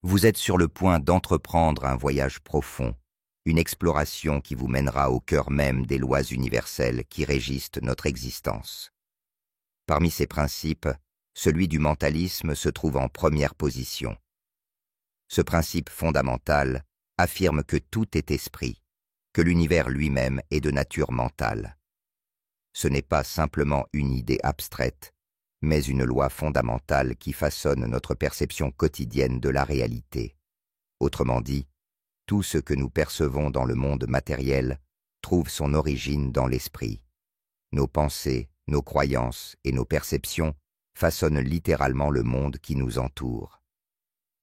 Vous êtes sur le point d'entreprendre un voyage profond, une exploration qui vous mènera au cœur même des lois universelles qui régissent notre existence. Parmi ces principes, celui du mentalisme se trouve en première position. Ce principe fondamental affirme que tout est esprit, que l'univers lui-même est de nature mentale. Ce n'est pas simplement une idée abstraite, mais une loi fondamentale qui façonne notre perception quotidienne de la réalité. Autrement dit, tout ce que nous percevons dans le monde matériel trouve son origine dans l'esprit. Nos pensées, nos croyances et nos perceptions façonnent littéralement le monde qui nous entoure.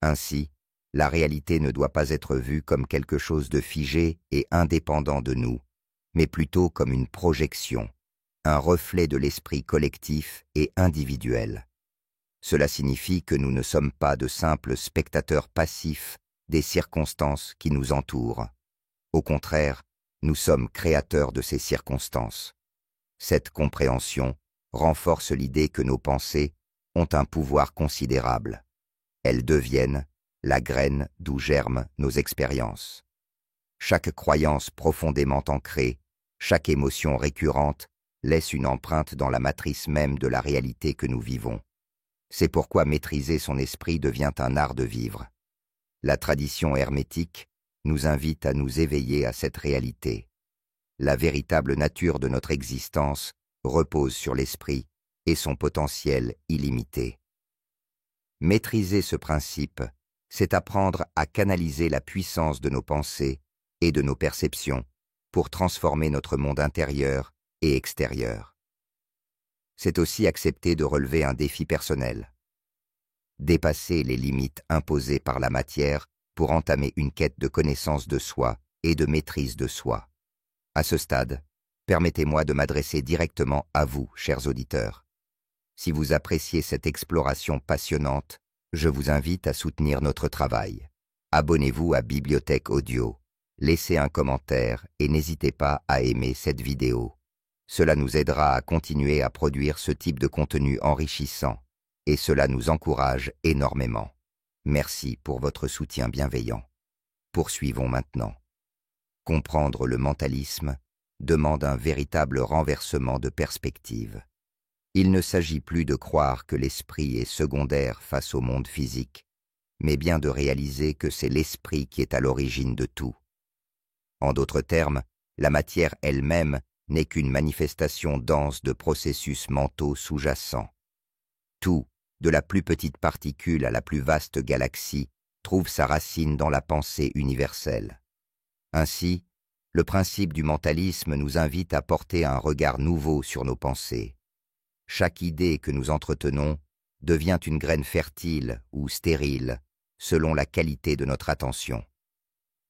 Ainsi, la réalité ne doit pas être vue comme quelque chose de figé et indépendant de nous, mais plutôt comme une projection, un reflet de l'esprit collectif et individuel. Cela signifie que nous ne sommes pas de simples spectateurs passifs des circonstances qui nous entourent. Au contraire, nous sommes créateurs de ces circonstances. Cette compréhension renforce l'idée que nos pensées ont un pouvoir considérable. Elles deviennent la graine d'où germent nos expériences. Chaque croyance profondément ancrée, chaque émotion récurrente laisse une empreinte dans la matrice même de la réalité que nous vivons. C'est pourquoi maîtriser son esprit devient un art de vivre. La tradition hermétique nous invite à nous éveiller à cette réalité. La véritable nature de notre existence repose sur l'esprit et son potentiel illimité. Maîtriser ce principe, c'est apprendre à canaliser la puissance de nos pensées et de nos perceptions pour transformer notre monde intérieur et extérieur. C'est aussi accepter de relever un défi personnel. Dépasser les limites imposées par la matière pour entamer une quête de connaissance de soi et de maîtrise de soi. À ce stade, permettez-moi de m'adresser directement à vous, chers auditeurs. Si vous appréciez cette exploration passionnante, je vous invite à soutenir notre travail. Abonnez-vous à Bibliothèque Audio, laissez un commentaire et n'hésitez pas à aimer cette vidéo. Cela nous aidera à continuer à produire ce type de contenu enrichissant et cela nous encourage énormément. Merci pour votre soutien bienveillant. Poursuivons maintenant. Comprendre le mentalisme demande un véritable renversement de perspective. Il ne s'agit plus de croire que l'esprit est secondaire face au monde physique, mais bien de réaliser que c'est l'esprit qui est à l'origine de tout. En d'autres termes, la matière elle-même n'est qu'une manifestation dense de processus mentaux sous-jacents. Tout, de la plus petite particule à la plus vaste galaxie, trouve sa racine dans la pensée universelle. Ainsi, le principe du mentalisme nous invite à porter un regard nouveau sur nos pensées. Chaque idée que nous entretenons devient une graine fertile ou stérile, selon la qualité de notre attention.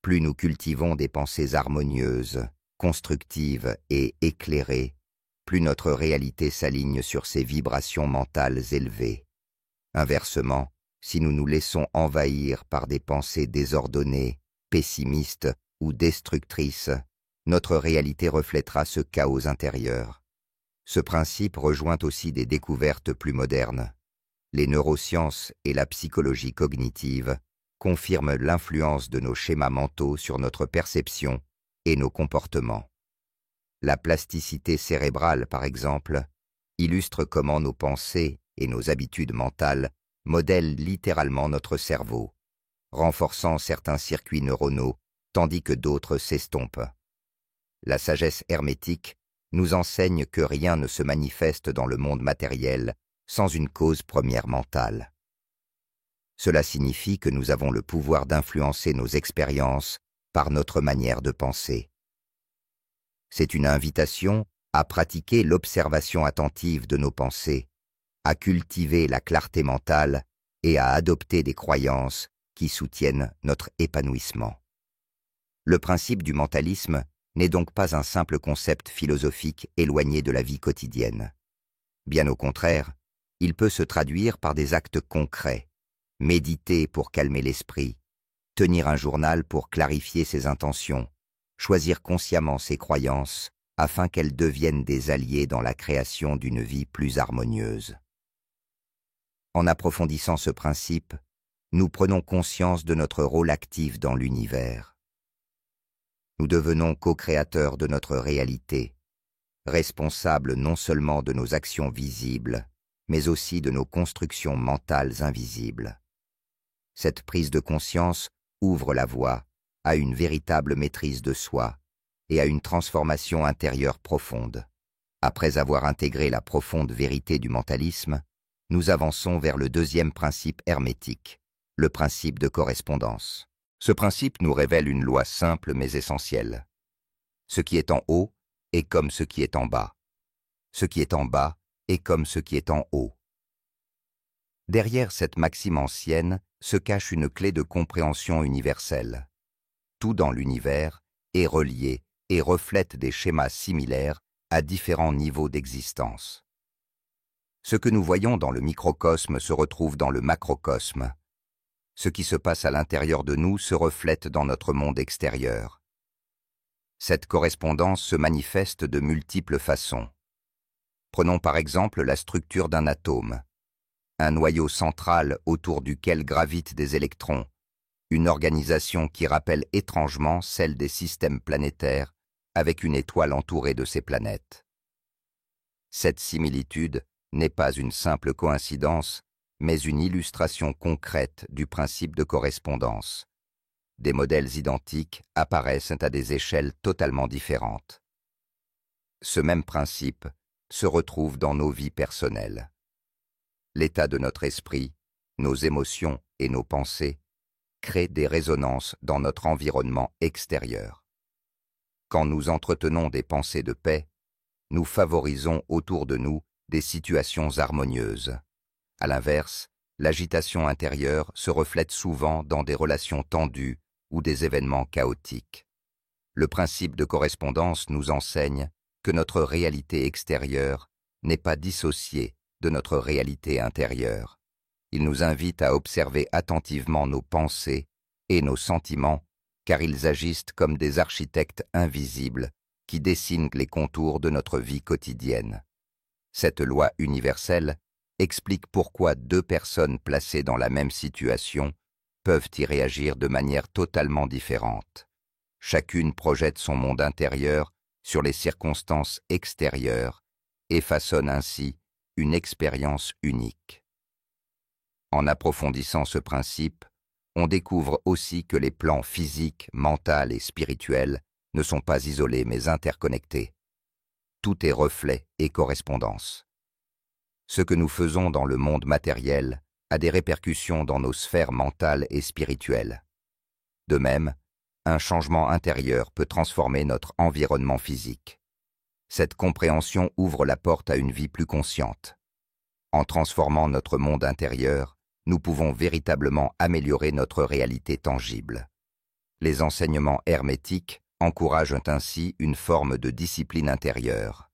Plus nous cultivons des pensées harmonieuses, constructives et éclairées, plus notre réalité s'aligne sur ces vibrations mentales élevées. Inversement, si nous nous laissons envahir par des pensées désordonnées, pessimistes ou destructrices, notre réalité reflètera ce chaos intérieur. Ce principe rejoint aussi des découvertes plus modernes. Les neurosciences et la psychologie cognitive confirment l'influence de nos schémas mentaux sur notre perception et nos comportements. La plasticité cérébrale, par exemple, illustre comment nos pensées et nos habitudes mentales modèlent littéralement notre cerveau, renforçant certains circuits neuronaux tandis que d'autres s'estompent. La sagesse hermétique nous enseigne que rien ne se manifeste dans le monde matériel sans une cause première mentale. Cela signifie que nous avons le pouvoir d'influencer nos expériences par notre manière de penser. C'est une invitation à pratiquer l'observation attentive de nos pensées, à cultiver la clarté mentale et à adopter des croyances qui soutiennent notre épanouissement. Le principe du mentalisme n'est donc pas un simple concept philosophique éloigné de la vie quotidienne. Bien au contraire, il peut se traduire par des actes concrets, méditer pour calmer l'esprit, tenir un journal pour clarifier ses intentions, choisir consciemment ses croyances afin qu'elles deviennent des alliés dans la création d'une vie plus harmonieuse. En approfondissant ce principe, nous prenons conscience de notre rôle actif dans l'univers. Nous devenons co-créateurs de notre réalité, responsables non seulement de nos actions visibles, mais aussi de nos constructions mentales invisibles. Cette prise de conscience ouvre la voie à une véritable maîtrise de soi et à une transformation intérieure profonde. Après avoir intégré la profonde vérité du mentalisme, nous avançons vers le deuxième principe hermétique, le principe de correspondance. Ce principe nous révèle une loi simple mais essentielle. Ce qui est en haut est comme ce qui est en bas. Ce qui est en bas est comme ce qui est en haut. Derrière cette maxime ancienne se cache une clé de compréhension universelle. Tout dans l'univers est relié et reflète des schémas similaires à différents niveaux d'existence. Ce que nous voyons dans le microcosme se retrouve dans le macrocosme. Ce qui se passe à l'intérieur de nous se reflète dans notre monde extérieur. Cette correspondance se manifeste de multiples façons. Prenons par exemple la structure d'un atome, un noyau central autour duquel gravitent des électrons, une organisation qui rappelle étrangement celle des systèmes planétaires avec une étoile entourée de ses planètes. Cette similitude n'est pas une simple coïncidence, mais une illustration concrète du principe de correspondance. Des modèles identiques apparaissent à des échelles totalement différentes. Ce même principe se retrouve dans nos vies personnelles. L'état de notre esprit, nos émotions et nos pensées créent des résonances dans notre environnement extérieur. Quand nous entretenons des pensées de paix, nous favorisons autour de nous des situations harmonieuses. À l'inverse, l'agitation intérieure se reflète souvent dans des relations tendues ou des événements chaotiques. Le principe de correspondance nous enseigne que notre réalité extérieure n'est pas dissociée de notre réalité intérieure. Il nous invite à observer attentivement nos pensées et nos sentiments, car ils agissent comme des architectes invisibles qui dessinent les contours de notre vie quotidienne. Cette loi universelle explique pourquoi deux personnes placées dans la même situation peuvent y réagir de manière totalement différente. Chacune projette son monde intérieur sur les circonstances extérieures et façonne ainsi une expérience unique. En approfondissant ce principe, on découvre aussi que les plans physique, mental et spirituel ne sont pas isolés mais interconnectés. Tout est reflet et correspondance. Ce que nous faisons dans le monde matériel a des répercussions dans nos sphères mentales et spirituelles. De même, un changement intérieur peut transformer notre environnement physique. Cette compréhension ouvre la porte à une vie plus consciente. En transformant notre monde intérieur, nous pouvons véritablement améliorer notre réalité tangible. Les enseignements hermétiques encouragent ainsi une forme de discipline intérieure.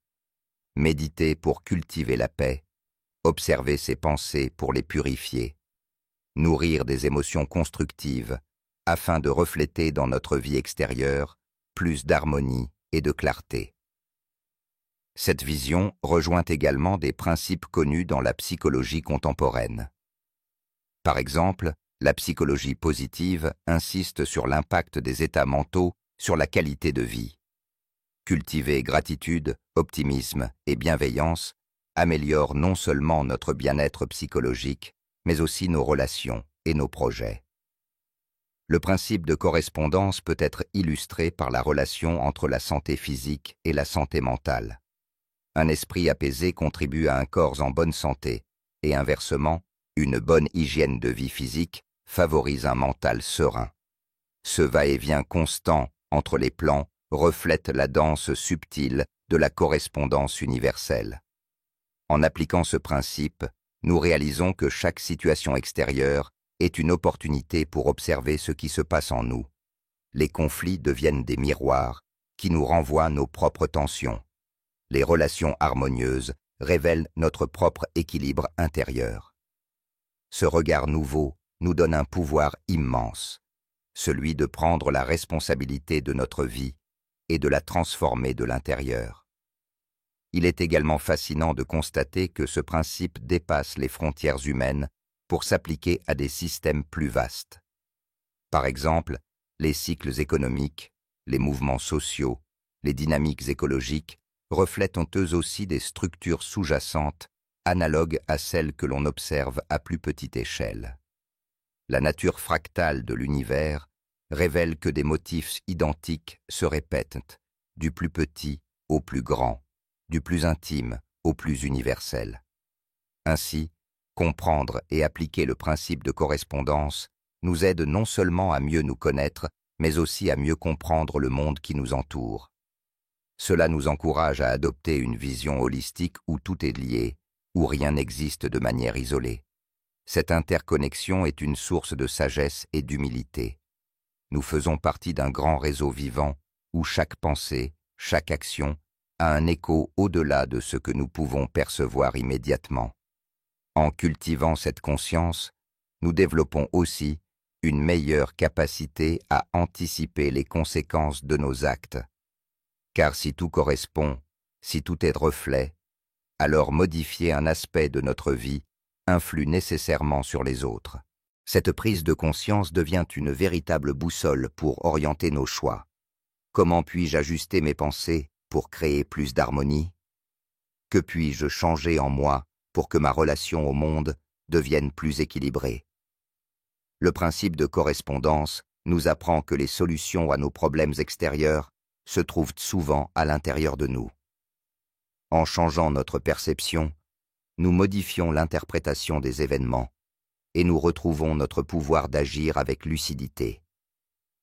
Méditer pour cultiver la paix, observer ses pensées pour les purifier, nourrir des émotions constructives afin de refléter dans notre vie extérieure plus d'harmonie et de clarté. Cette vision rejoint également des principes connus dans la psychologie contemporaine. Par exemple, la psychologie positive insiste sur l'impact des états mentaux sur la qualité de vie. Cultiver gratitude, optimisme et bienveillance améliore non seulement notre bien-être psychologique, mais aussi nos relations et nos projets. Le principe de correspondance peut être illustré par la relation entre la santé physique et la santé mentale. Un esprit apaisé contribue à un corps en bonne santé, et inversement, une bonne hygiène de vie physique favorise un mental serein. Ce va-et-vient constant entre les plans reflète la danse subtile de la correspondance universelle. En appliquant ce principe, nous réalisons que chaque situation extérieure est une opportunité pour observer ce qui se passe en nous. Les conflits deviennent des miroirs qui nous renvoient nos propres tensions. Les relations harmonieuses révèlent notre propre équilibre intérieur. Ce regard nouveau nous donne un pouvoir immense, celui de prendre la responsabilité de notre vie et de la transformer de l'intérieur. Il est également fascinant de constater que ce principe dépasse les frontières humaines pour s'appliquer à des systèmes plus vastes. Par exemple, les cycles économiques, les mouvements sociaux, les dynamiques écologiques reflètent eux aussi des structures sous-jacentes analogues à celles que l'on observe à plus petite échelle. La nature fractale de l'univers révèle que des motifs identiques se répètent, du plus petit au plus grand, du plus intime au plus universel. Ainsi, comprendre et appliquer le principe de correspondance nous aide non seulement à mieux nous connaître, mais aussi à mieux comprendre le monde qui nous entoure. Cela nous encourage à adopter une vision holistique où tout est lié, où rien n'existe de manière isolée. Cette interconnexion est une source de sagesse et d'humilité. Nous faisons partie d'un grand réseau vivant où chaque pensée, chaque action a un écho au-delà de ce que nous pouvons percevoir immédiatement. En cultivant cette conscience, nous développons aussi une meilleure capacité à anticiper les conséquences de nos actes. Car si tout correspond, si tout est reflet, alors modifier un aspect de notre vie influe nécessairement sur les autres. Cette prise de conscience devient une véritable boussole pour orienter nos choix. Comment puis-je ajuster mes pensées pour créer plus d'harmonie? Que puis-je changer en moi pour que ma relation au monde devienne plus équilibrée? Le principe de correspondance nous apprend que les solutions à nos problèmes extérieurs se trouvent souvent à l'intérieur de nous. En changeant notre perception, nous modifions l'interprétation des événements et nous retrouvons notre pouvoir d'agir avec lucidité.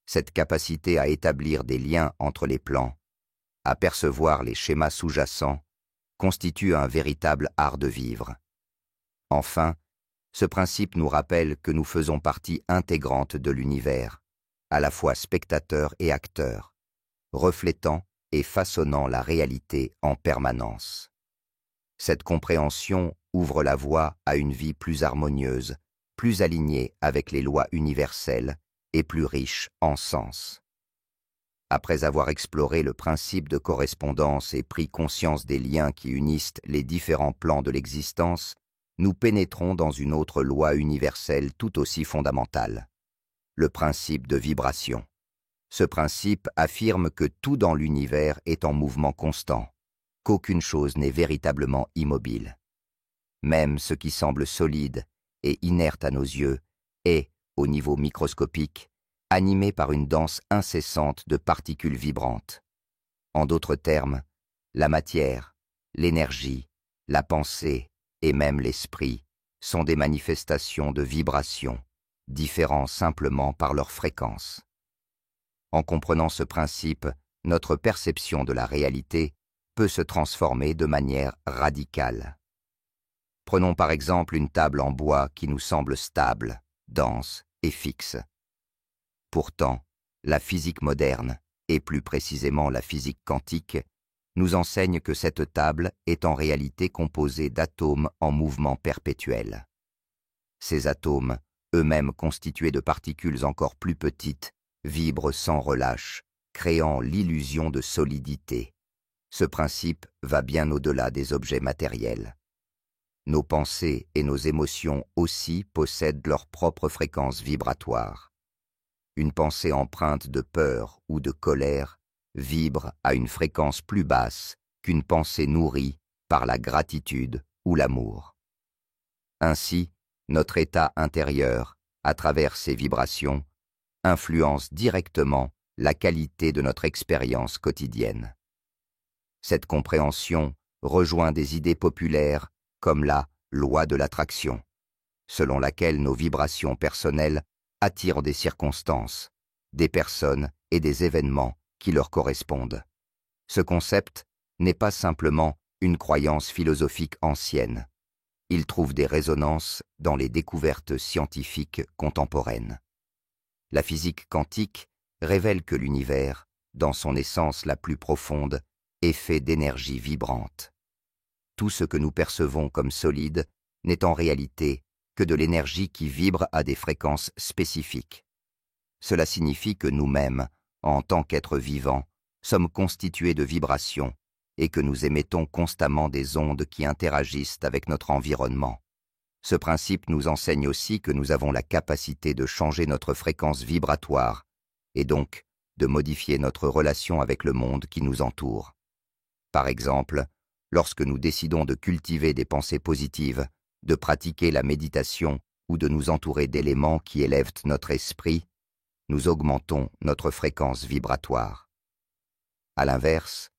Cette capacité à établir des liens entre les plans, à percevoir les schémas sous-jacents, constitue un véritable art de vivre. Enfin, ce principe nous rappelle que nous faisons partie intégrante de l'univers, à la fois spectateurs et acteurs, reflétant et façonnant la réalité en permanence. Cette compréhension ouvre la voie à une vie plus harmonieuse, plus alignée avec les lois universelles et plus riche en sens. Après avoir exploré le principe de correspondance et pris conscience des liens qui unissent les différents plans de l'existence, nous pénétrons dans une autre loi universelle tout aussi fondamentale, le principe de vibration. Ce principe affirme que tout dans l'univers est en mouvement constant, qu'aucune chose n'est véritablement immobile. Même ce qui semble solide et inerte à nos yeux est, au niveau microscopique, animé par une danse incessante de particules vibrantes. En d'autres termes, la matière, l'énergie, la pensée et même l'esprit sont des manifestations de vibrations, différents simplement par leur fréquence. En comprenant ce principe, notre perception de la réalité peut se transformer de manière radicale. Prenons par exemple une table en bois qui nous semble stable, dense et fixe. Pourtant, la physique moderne, et plus précisément la physique quantique, nous enseigne que cette table est en réalité composée d'atomes en mouvement perpétuel. Ces atomes, eux-mêmes constitués de particules encore plus petites, vibrent sans relâche, créant l'illusion de solidité. Ce principe va bien au-delà des objets matériels. Nos pensées et nos émotions aussi possèdent leur propre fréquence vibratoire. Une pensée empreinte de peur ou de colère vibre à une fréquence plus basse qu'une pensée nourrie par la gratitude ou l'amour. Ainsi, notre état intérieur, à travers ces vibrations, influence directement la qualité de notre expérience quotidienne. Cette compréhension rejoint des idées populaires comme la loi de l'attraction, selon laquelle nos vibrations personnelles attirent des circonstances, des personnes et des événements qui leur correspondent. Ce concept n'est pas simplement une croyance philosophique ancienne. Il trouve des résonances dans les découvertes scientifiques contemporaines. La physique quantique révèle que l'univers, dans son essence la plus profonde, est fait d'énergie vibrante. Tout ce que nous percevons comme solide n'est en réalité que de l'énergie qui vibre à des fréquences spécifiques. Cela signifie que nous-mêmes, en tant qu'êtres vivants, sommes constitués de vibrations et que nous émettons constamment des ondes qui interagissent avec notre environnement. Ce principe nous enseigne aussi que nous avons la capacité de changer notre fréquence vibratoire et donc de modifier notre relation avec le monde qui nous entoure. Par exemple, lorsque nous décidons de cultiver des pensées positives, de pratiquer la méditation ou de nous entourer d'éléments qui élèvent notre esprit, nous augmentons notre fréquence vibratoire. À l'inverse,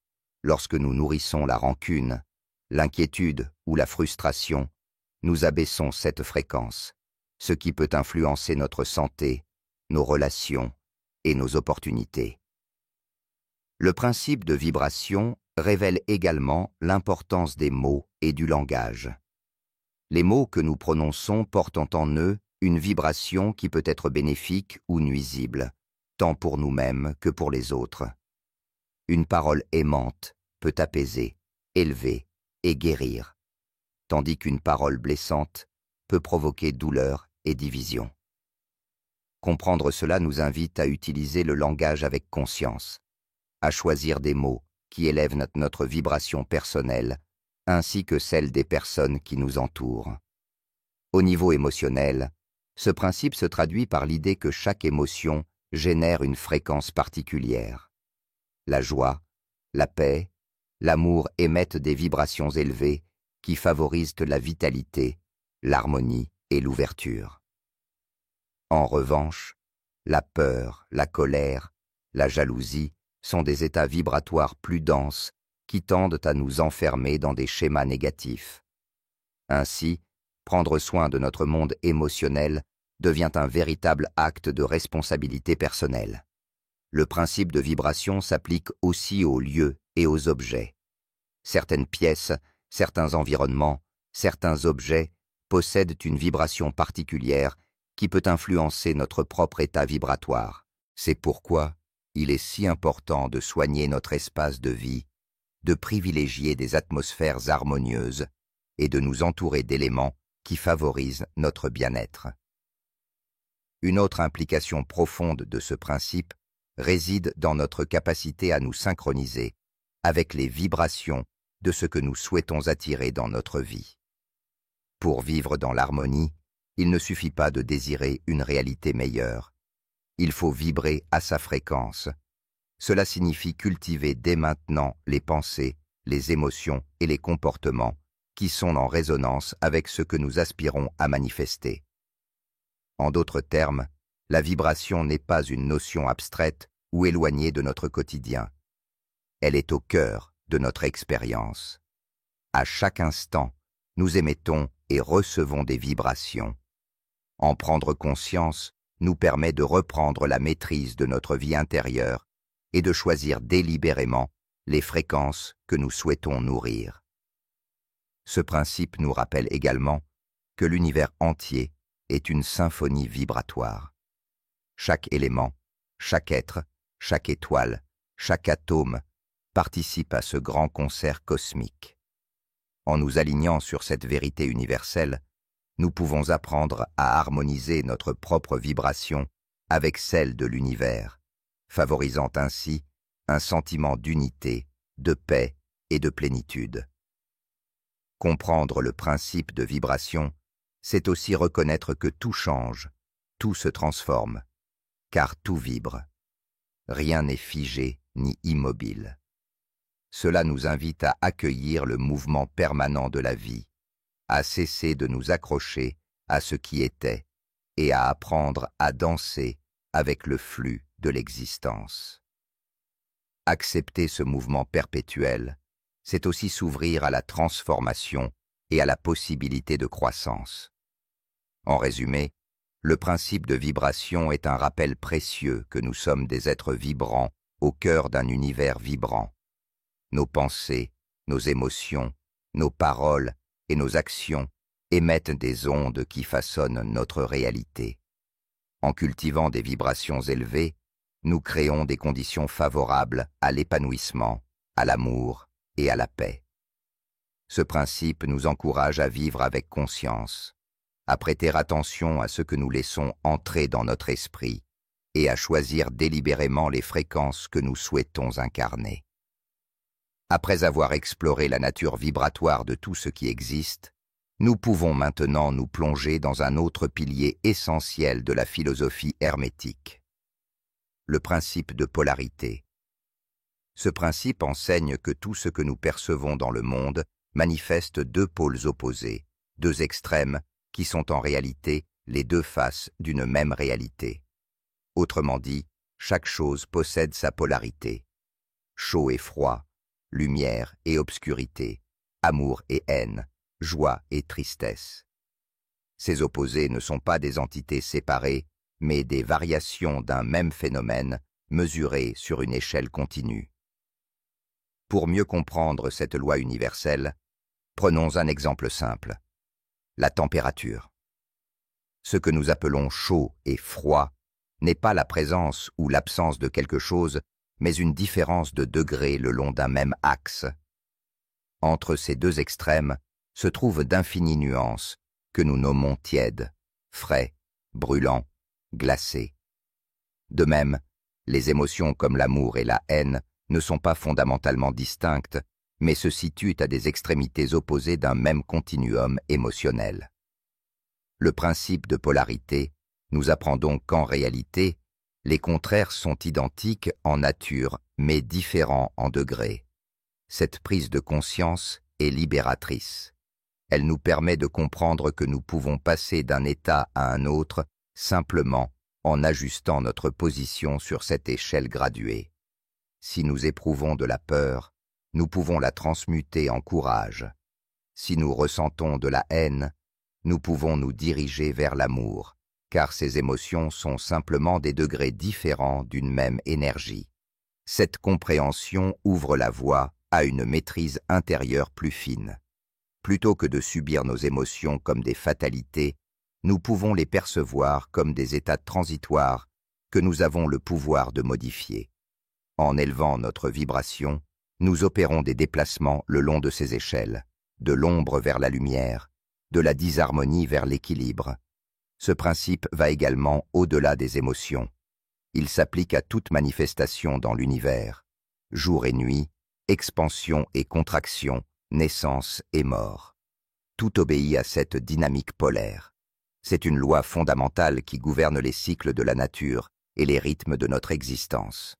lorsque nous nourrissons la rancune, l'inquiétude ou la frustration, nous abaissons cette fréquence, ce qui peut influencer notre santé, nos relations et nos opportunités. Le principe de vibration révèle également l'importance des mots et du langage. Les mots que nous prononçons portent en eux une vibration qui peut être bénéfique ou nuisible, tant pour nous-mêmes que pour les autres. Une parole aimante peut apaiser, élever et guérir, tandis qu'une parole blessante peut provoquer douleur et division. Comprendre cela nous invite à utiliser le langage avec conscience, à choisir des mots qui élèvent notre vibration personnelle, ainsi que celle des personnes qui nous entourent. Au niveau émotionnel, ce principe se traduit par l'idée que chaque émotion génère une fréquence particulière. La joie, la paix, l'amour émettent des vibrations élevées qui favorisent la vitalité, l'harmonie et l'ouverture. En revanche, la peur, la colère, la jalousie sont des états vibratoires plus denses qui tendent à nous enfermer dans des schémas négatifs. Ainsi, prendre soin de notre monde émotionnel devient un véritable acte de responsabilité personnelle. Le principe de vibration s'applique aussi aux lieux et aux objets. Certaines pièces, certains environnements, certains objets possèdent une vibration particulière qui peut influencer notre propre état vibratoire. C'est pourquoi il est si important de soigner notre espace de vie, de privilégier des atmosphères harmonieuses et de nous entourer d'éléments qui favorisent notre bien-être. Une autre implication profonde de ce principe réside dans notre capacité à nous synchroniser avec les vibrations de ce que nous souhaitons attirer dans notre vie. Pour vivre dans l'harmonie, il ne suffit pas de désirer une réalité meilleure. Il faut vibrer à sa fréquence. Cela signifie cultiver dès maintenant les pensées, les émotions et les comportements qui sont en résonance avec ce que nous aspirons à manifester. En d'autres termes, la vibration n'est pas une notion abstraite ou éloignée de notre quotidien. Elle est au cœur de notre expérience. À chaque instant, nous émettons et recevons des vibrations. En prendre conscience nous permet de reprendre la maîtrise de notre vie intérieure et de choisir délibérément les fréquences que nous souhaitons nourrir. Ce principe nous rappelle également que l'univers entier est une symphonie vibratoire. Chaque élément, chaque être, chaque étoile, chaque atome participe à ce grand concert cosmique. En nous alignant sur cette vérité universelle, nous pouvons apprendre à harmoniser notre propre vibration avec celle de l'univers, favorisant ainsi un sentiment d'unité, de paix et de plénitude. Comprendre le principe de vibration, c'est aussi reconnaître que tout change, tout se transforme, car tout vibre. Rien n'est figé ni immobile. Cela nous invite à accueillir le mouvement permanent de la vie, à cesser de nous accrocher à ce qui était et à apprendre à danser avec le flux de l'existence. Accepter ce mouvement perpétuel, c'est aussi s'ouvrir à la transformation et à la possibilité de croissance. En résumé, le principe de vibration est un rappel précieux que nous sommes des êtres vibrants au cœur d'un univers vibrant. Nos pensées, nos émotions, nos paroles et nos actions émettent des ondes qui façonnent notre réalité. En cultivant des vibrations élevées, nous créons des conditions favorables à l'épanouissement, à l'amour et à la paix. Ce principe nous encourage à vivre avec conscience, à prêter attention à ce que nous laissons entrer dans notre esprit et à choisir délibérément les fréquences que nous souhaitons incarner. Après avoir exploré la nature vibratoire de tout ce qui existe, Nous pouvons maintenant nous plonger dans un autre pilier essentiel de la philosophie hermétique, le principe de polarité. Ce principe enseigne que tout ce que nous percevons dans le monde manifeste deux pôles opposés, deux extrêmes qui sont en réalité les deux faces d'une même réalité. Autrement dit, chaque chose possède sa polarité. Chaud et froid, lumière et obscurité, amour et haine, joie et tristesse. Ces opposés ne sont pas des entités séparées, mais des variations d'un même phénomène mesurées sur une échelle continue. Pour mieux comprendre cette loi universelle, prenons un exemple simple. La température. Ce que nous appelons chaud et froid n'est pas la présence ou l'absence de quelque chose, mais une différence de degrés le long d'un même axe. Entre ces deux extrêmes se trouvent d'infinies nuances que nous nommons tièdes, frais, brûlants, glacés. De même, les émotions comme l'amour et la haine ne sont pas fondamentalement distinctes, mais se situent à des extrémités opposées d'un même continuum émotionnel. Le principe de polarité nous apprend donc qu'en réalité, les contraires sont identiques en nature, mais différents en degrés. Cette prise de conscience est libératrice. Elle nous permet de comprendre que nous pouvons passer d'un état à un autre simplement en ajustant notre position sur cette échelle graduée. Si nous éprouvons de la peur, nous pouvons la transmuter en courage. Si nous ressentons de la haine, nous pouvons nous diriger vers l'amour, car ces émotions sont simplement des degrés différents d'une même énergie. Cette compréhension ouvre la voie à une maîtrise intérieure plus fine. Plutôt que de subir nos émotions comme des fatalités, nous pouvons les percevoir comme des états transitoires que nous avons le pouvoir de modifier. En élevant notre vibration, nous opérons des déplacements le long de ces échelles, de l'ombre vers la lumière, de la disharmonie vers l'équilibre. Ce principe va également au-delà des émotions. Il s'applique à toute manifestation dans l'univers, jour et nuit, expansion et contraction, naissance et mort. Tout obéit à cette dynamique polaire. C'est une loi fondamentale qui gouverne les cycles de la nature et les rythmes de notre existence.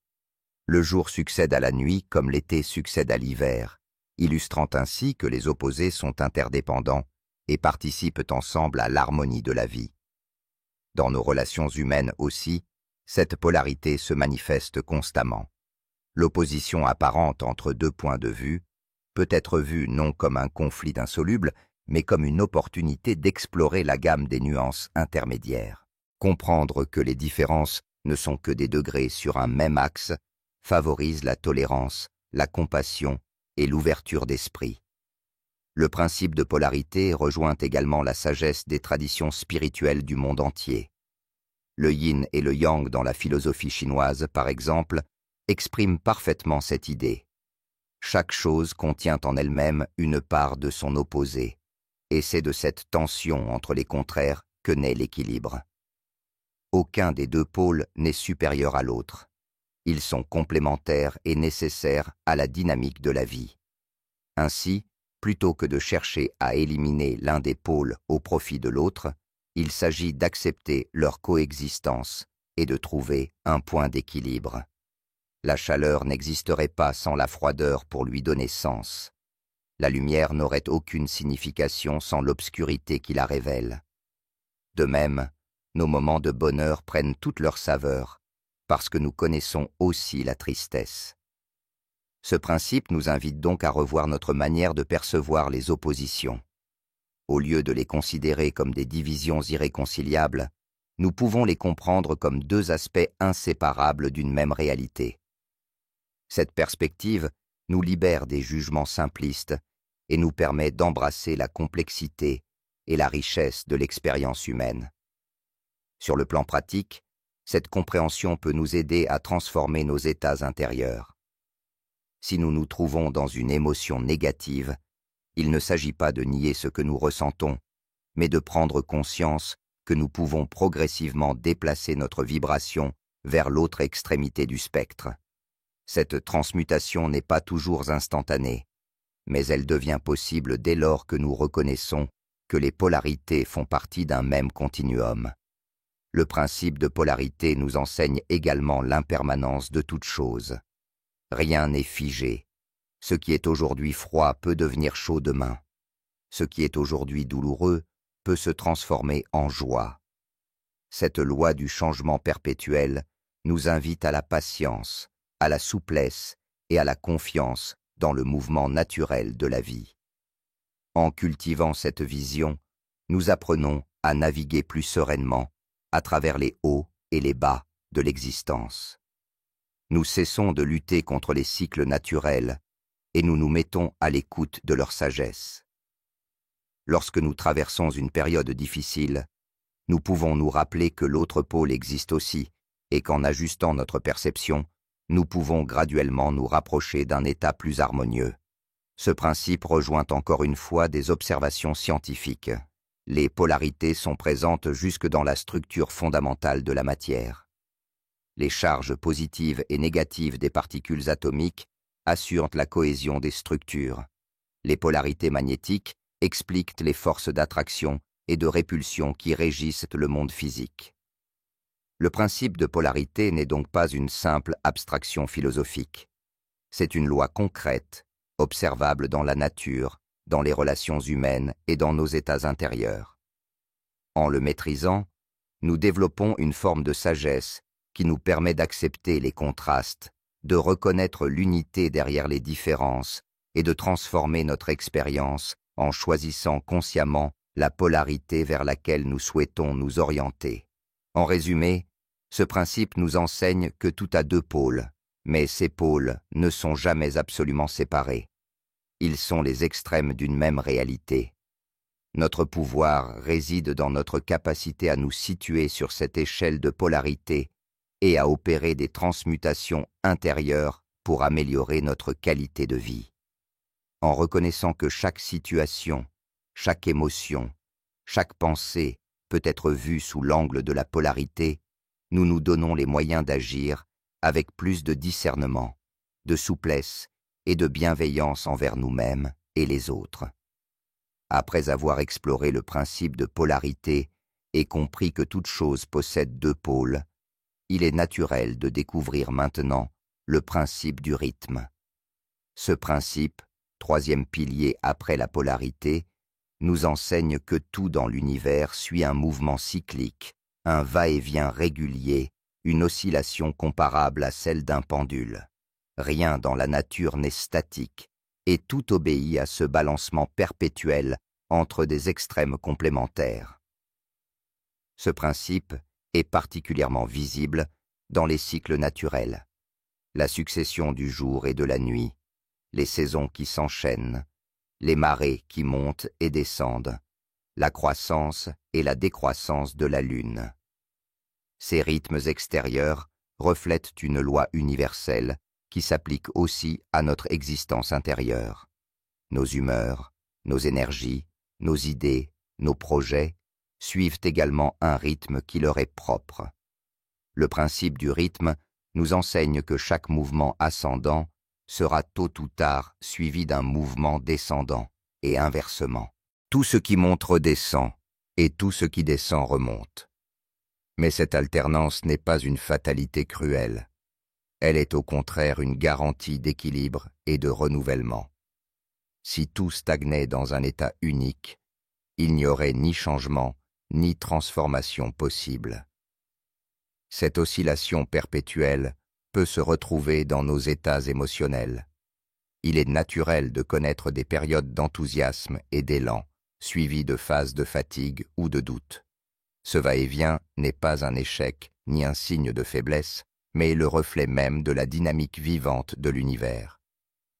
Le jour succède à la nuit comme l'été succède à l'hiver, illustrant ainsi que les opposés sont interdépendants et participent ensemble à l'harmonie de la vie. Dans nos relations humaines aussi, cette polarité se manifeste constamment. L'opposition apparente entre deux points de vue peut être vue non comme un conflit insoluble, mais comme une opportunité d'explorer la gamme des nuances intermédiaires. Comprendre que les différences ne sont que des degrés sur un même axe favorise la tolérance, la compassion et l'ouverture d'esprit. Le principe de polarité rejoint également la sagesse des traditions spirituelles du monde entier. Le yin et le yang dans la philosophie chinoise, par exemple, expriment parfaitement cette idée. Chaque chose contient en elle-même une part de son opposé, et c'est de cette tension entre les contraires que naît l'équilibre. Aucun des deux pôles n'est supérieur à l'autre. Ils sont complémentaires et nécessaires à la dynamique de la vie. Ainsi, plutôt que de chercher à éliminer l'un des pôles au profit de l'autre, il s'agit d'accepter leur coexistence et de trouver un point d'équilibre. La chaleur n'existerait pas sans la froideur pour lui donner sens. La lumière n'aurait aucune signification sans l'obscurité qui la révèle. De même, nos moments de bonheur prennent toute leur saveur, parce que nous connaissons aussi la tristesse. Ce principe nous invite donc à revoir notre manière de percevoir les oppositions. Au lieu de les considérer comme des divisions irréconciliables, nous pouvons les comprendre comme deux aspects inséparables d'une même réalité. Cette perspective nous libère des jugements simplistes et nous permet d'embrasser la complexité et la richesse de l'expérience humaine. Sur le plan pratique, cette compréhension peut nous aider à transformer nos états intérieurs. Si nous nous trouvons dans une émotion négative, il ne s'agit pas de nier ce que nous ressentons, mais de prendre conscience que nous pouvons progressivement déplacer notre vibration vers l'autre extrémité du spectre. Cette transmutation n'est pas toujours instantanée, mais elle devient possible dès lors que nous reconnaissons que les polarités font partie d'un même continuum. Le principe de polarité nous enseigne également l'impermanence de toute chose. Rien n'est figé. Ce qui est aujourd'hui froid peut devenir chaud demain. Ce qui est aujourd'hui douloureux peut se transformer en joie. Cette loi du changement perpétuel nous invite à la patience, à la souplesse et à la confiance dans le mouvement naturel de la vie. En cultivant cette vision, nous apprenons à naviguer plus sereinement à travers les hauts et les bas de l'existence. Nous cessons de lutter contre les cycles naturels et nous nous mettons à l'écoute de leur sagesse. Lorsque nous traversons une période difficile, nous pouvons nous rappeler que l'autre pôle existe aussi et qu'en ajustant notre perception, nous pouvons graduellement nous rapprocher d'un état plus harmonieux. Ce principe rejoint encore une fois des observations scientifiques. Les polarités sont présentes jusque dans la structure fondamentale de la matière. Les charges positives et négatives des particules atomiques assurent la cohésion des structures. Les polarités magnétiques expliquent les forces d'attraction et de répulsion qui régissent le monde physique. Le principe de polarité n'est donc pas une simple abstraction philosophique. C'est une loi concrète, observable dans la nature, dans les relations humaines et dans nos états intérieurs. En le maîtrisant, nous développons une forme de sagesse qui nous permet d'accepter les contrastes, de reconnaître l'unité derrière les différences et de transformer notre expérience en choisissant consciemment la polarité vers laquelle nous souhaitons nous orienter. En résumé, ce principe nous enseigne que tout a deux pôles, mais ces pôles ne sont jamais absolument séparés. Ils sont les extrêmes d'une même réalité. Notre pouvoir réside dans notre capacité à nous situer sur cette échelle de polarité et à opérer des transmutations intérieures pour améliorer notre qualité de vie. En reconnaissant que chaque situation, chaque émotion, chaque pensée peut être vue sous l'angle de la polarité, nous nous donnons les moyens d'agir avec plus de discernement, de souplesse et de bienveillance envers nous-mêmes et les autres. Après avoir exploré le principe de polarité et compris que toute chose possède deux pôles, il est naturel de découvrir maintenant le principe du rythme. Ce principe, troisième pilier après la polarité, nous enseigne que tout dans l'univers suit un mouvement cyclique, un va-et-vient régulier, une oscillation comparable à celle d'un pendule. Rien dans la nature n'est statique, et tout obéit à ce balancement perpétuel entre des extrêmes complémentaires. Ce principe est particulièrement visible dans les cycles naturels, la succession du jour et de la nuit, les saisons qui s'enchaînent, les marées qui montent et descendent, la croissance et la décroissance de la lune. Ces rythmes extérieurs reflètent une loi universelle qui s'applique aussi à notre existence intérieure. Nos humeurs, nos énergies, nos idées, nos projets suivent également un rythme qui leur est propre. Le principe du rythme nous enseigne que chaque mouvement ascendant sera tôt ou tard suivi d'un mouvement descendant, et inversement. Tout ce qui monte redescend, et tout ce qui descend remonte. Mais cette alternance n'est pas une fatalité cruelle. Elle est au contraire une garantie d'équilibre et de renouvellement. Si tout stagnait dans un état unique, il n'y aurait ni changement, ni transformation possible. Cette oscillation perpétuelle peut se retrouver dans nos états émotionnels. Il est naturel de connaître des périodes d'enthousiasme et d'élan, suivies de phases de fatigue ou de doute. Ce va-et-vient n'est pas un échec ni un signe de faiblesse, mais le reflet même de la dynamique vivante de l'univers.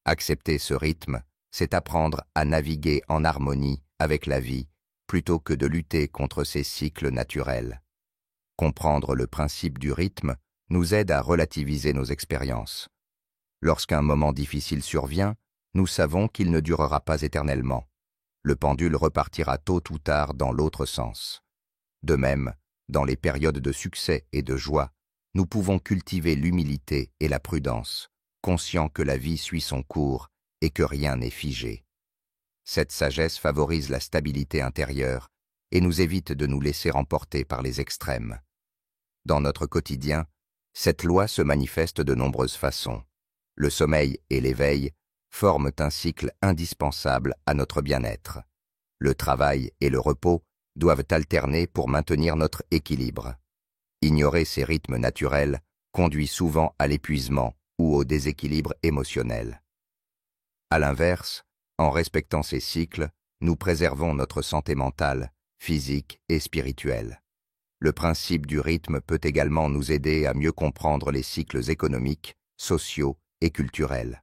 Accepter ce rythme, c'est apprendre à naviguer en harmonie avec la vie plutôt que de lutter contre ces cycles naturels. Comprendre le principe du rythme nous aide à relativiser nos expériences. Lorsqu'un moment difficile survient, nous savons qu'il ne durera pas éternellement. Le pendule repartira tôt ou tard dans l'autre sens. De même, dans les périodes de succès et de joie, nous pouvons cultiver l'humilité et la prudence, conscients que la vie suit son cours et que rien n'est figé. Cette sagesse favorise la stabilité intérieure et nous évite de nous laisser emporter par les extrêmes. Dans notre quotidien, cette loi se manifeste de nombreuses façons. Le sommeil et l'éveil forment un cycle indispensable à notre bien-être. Le travail et le repos doivent alterner pour maintenir notre équilibre. Ignorer ces rythmes naturels conduit souvent à l'épuisement ou au déséquilibre émotionnel. À l'inverse, en respectant ces cycles, nous préservons notre santé mentale, physique et spirituelle. Le principe du rythme peut également nous aider à mieux comprendre les cycles économiques, sociaux et culturels.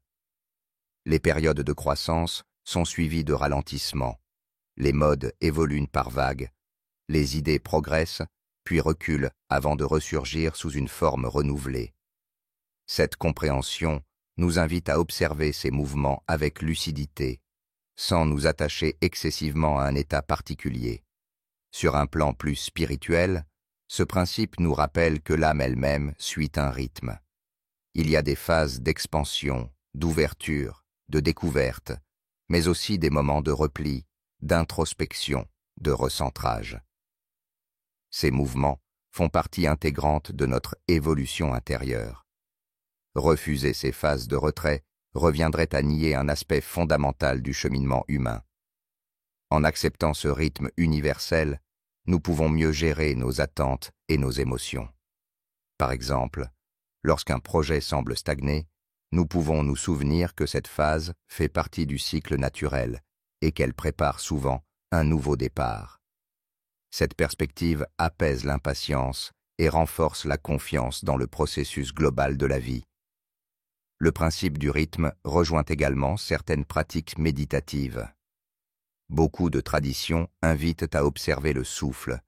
Les périodes de croissance sont suivies de ralentissements. Les modes évoluent par vagues. Les idées progressent, puis reculent avant de ressurgir sous une forme renouvelée. Cette compréhension nous invite à observer ces mouvements avec lucidité, sans nous attacher excessivement à un état particulier. Sur un plan plus spirituel, ce principe nous rappelle que l'âme elle-même suit un rythme. Il y a des phases d'expansion, d'ouverture, de découverte, mais aussi des moments de repli, d'introspection, de recentrage. Ces mouvements font partie intégrante de notre évolution intérieure. Refuser ces phases de retrait reviendrait à nier un aspect fondamental du cheminement humain. En acceptant ce rythme universel, nous pouvons mieux gérer nos attentes et nos émotions. Par exemple, lorsqu'un projet semble stagner, nous pouvons nous souvenir que cette phase fait partie du cycle naturel et qu'elle prépare souvent un nouveau départ. Cette perspective apaise l'impatience et renforce la confiance dans le processus global de la vie. Le principe du rythme rejoint également certaines pratiques méditatives. Beaucoup de traditions invitent à observer le souffle,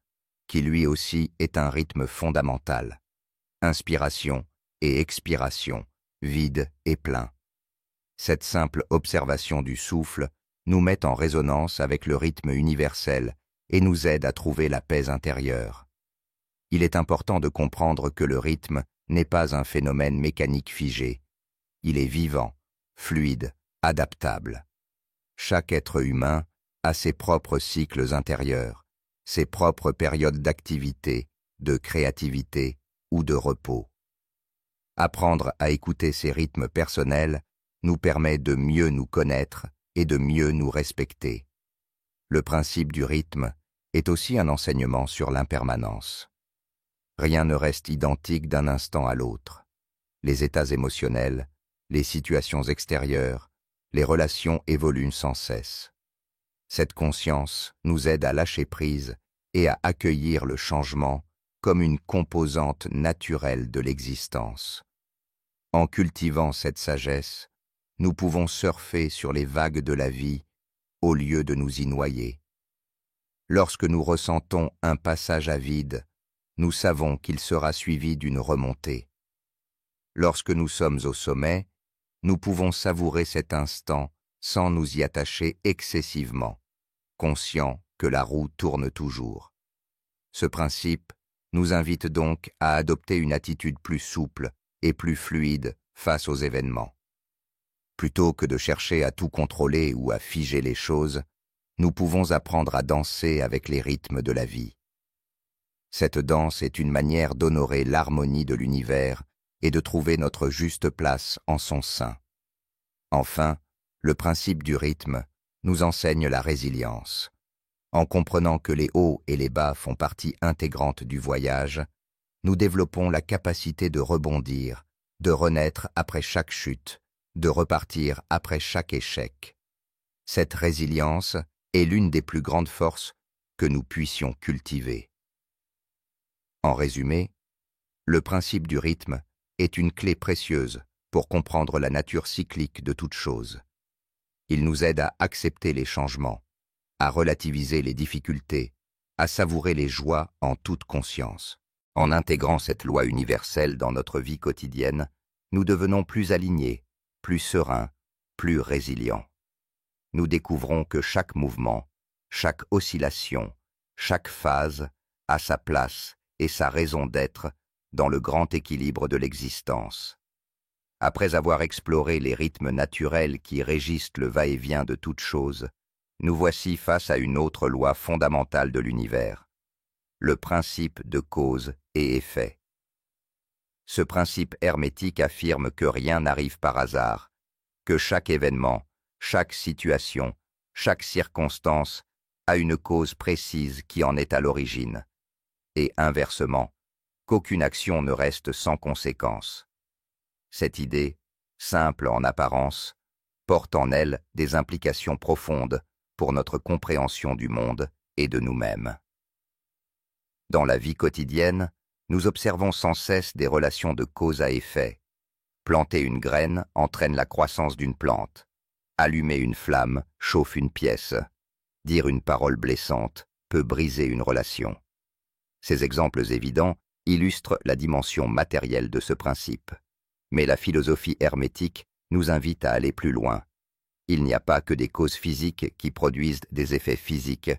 qui lui aussi est un rythme fondamental. Inspiration et expiration, vide et plein. Cette simple observation du souffle nous met en résonance avec le rythme universel et nous aide à trouver la paix intérieure. Il est important de comprendre que le rythme n'est pas un phénomène mécanique figé. Il est vivant, fluide, adaptable. Chaque être humain a ses propres cycles intérieurs, ses propres périodes d'activité, de créativité ou de repos. Apprendre à écouter ces rythmes personnels nous permet de mieux nous connaître et de mieux nous respecter. Le principe du rythme est aussi un enseignement sur l'impermanence. Rien ne reste identique d'un instant à l'autre. Les états émotionnels, les situations extérieures, les relations évoluent sans cesse. Cette conscience nous aide à lâcher prise et à accueillir le changement comme une composante naturelle de l'existence. En cultivant cette sagesse, nous pouvons surfer sur les vagues de la vie au lieu de nous y noyer. Lorsque nous ressentons un passage à vide, nous savons qu'il sera suivi d'une remontée. Lorsque nous sommes au sommet, nous pouvons savourer cet instant sans nous y attacher excessivement, conscients que la roue tourne toujours. Ce principe nous invite donc à adopter une attitude plus souple et plus fluide face aux événements. Plutôt que de chercher à tout contrôler ou à figer les choses, nous pouvons apprendre à danser avec les rythmes de la vie. Cette danse est une manière d'honorer l'harmonie de l'univers et de trouver notre juste place en son sein. Enfin, le principe du rythme nous enseigne la résilience. En comprenant que les hauts et les bas font partie intégrante du voyage, nous développons la capacité de rebondir, de renaître après chaque chute, de repartir après chaque échec. Cette résilience est l'une des plus grandes forces que nous puissions cultiver. En résumé, le principe du rythme est une clé précieuse pour comprendre la nature cyclique de toute chose. Il nous aide à accepter les changements, à relativiser les difficultés, à savourer les joies en toute conscience. En intégrant cette loi universelle dans notre vie quotidienne, nous devenons plus alignés, plus sereins, plus résilients. Nous découvrons que chaque mouvement, chaque oscillation, chaque phase a sa place et sa raison d'être dans le grand équilibre de l'existence. Après avoir exploré les rythmes naturels qui régissent le va-et-vient de toute chose, nous voici face à une autre loi fondamentale de l'univers, le principe de cause et effet. Ce principe hermétique affirme que rien n'arrive par hasard, que chaque événement, chaque situation, chaque circonstance a une cause précise qui en est à l'origine, et inversement, qu'aucune action ne reste sans conséquence. Cette idée, simple en apparence, porte en elle des implications profondes pour notre compréhension du monde et de nous-mêmes. Dans la vie quotidienne, nous observons sans cesse des relations de cause à effet. Planter une graine entraîne la croissance d'une plante. Allumer une flamme chauffe une pièce. Dire une parole blessante peut briser une relation. Ces exemples évidents illustrent la dimension matérielle de ce principe. Mais la philosophie hermétique nous invite à aller plus loin. Il n'y a pas que des causes physiques qui produisent des effets physiques.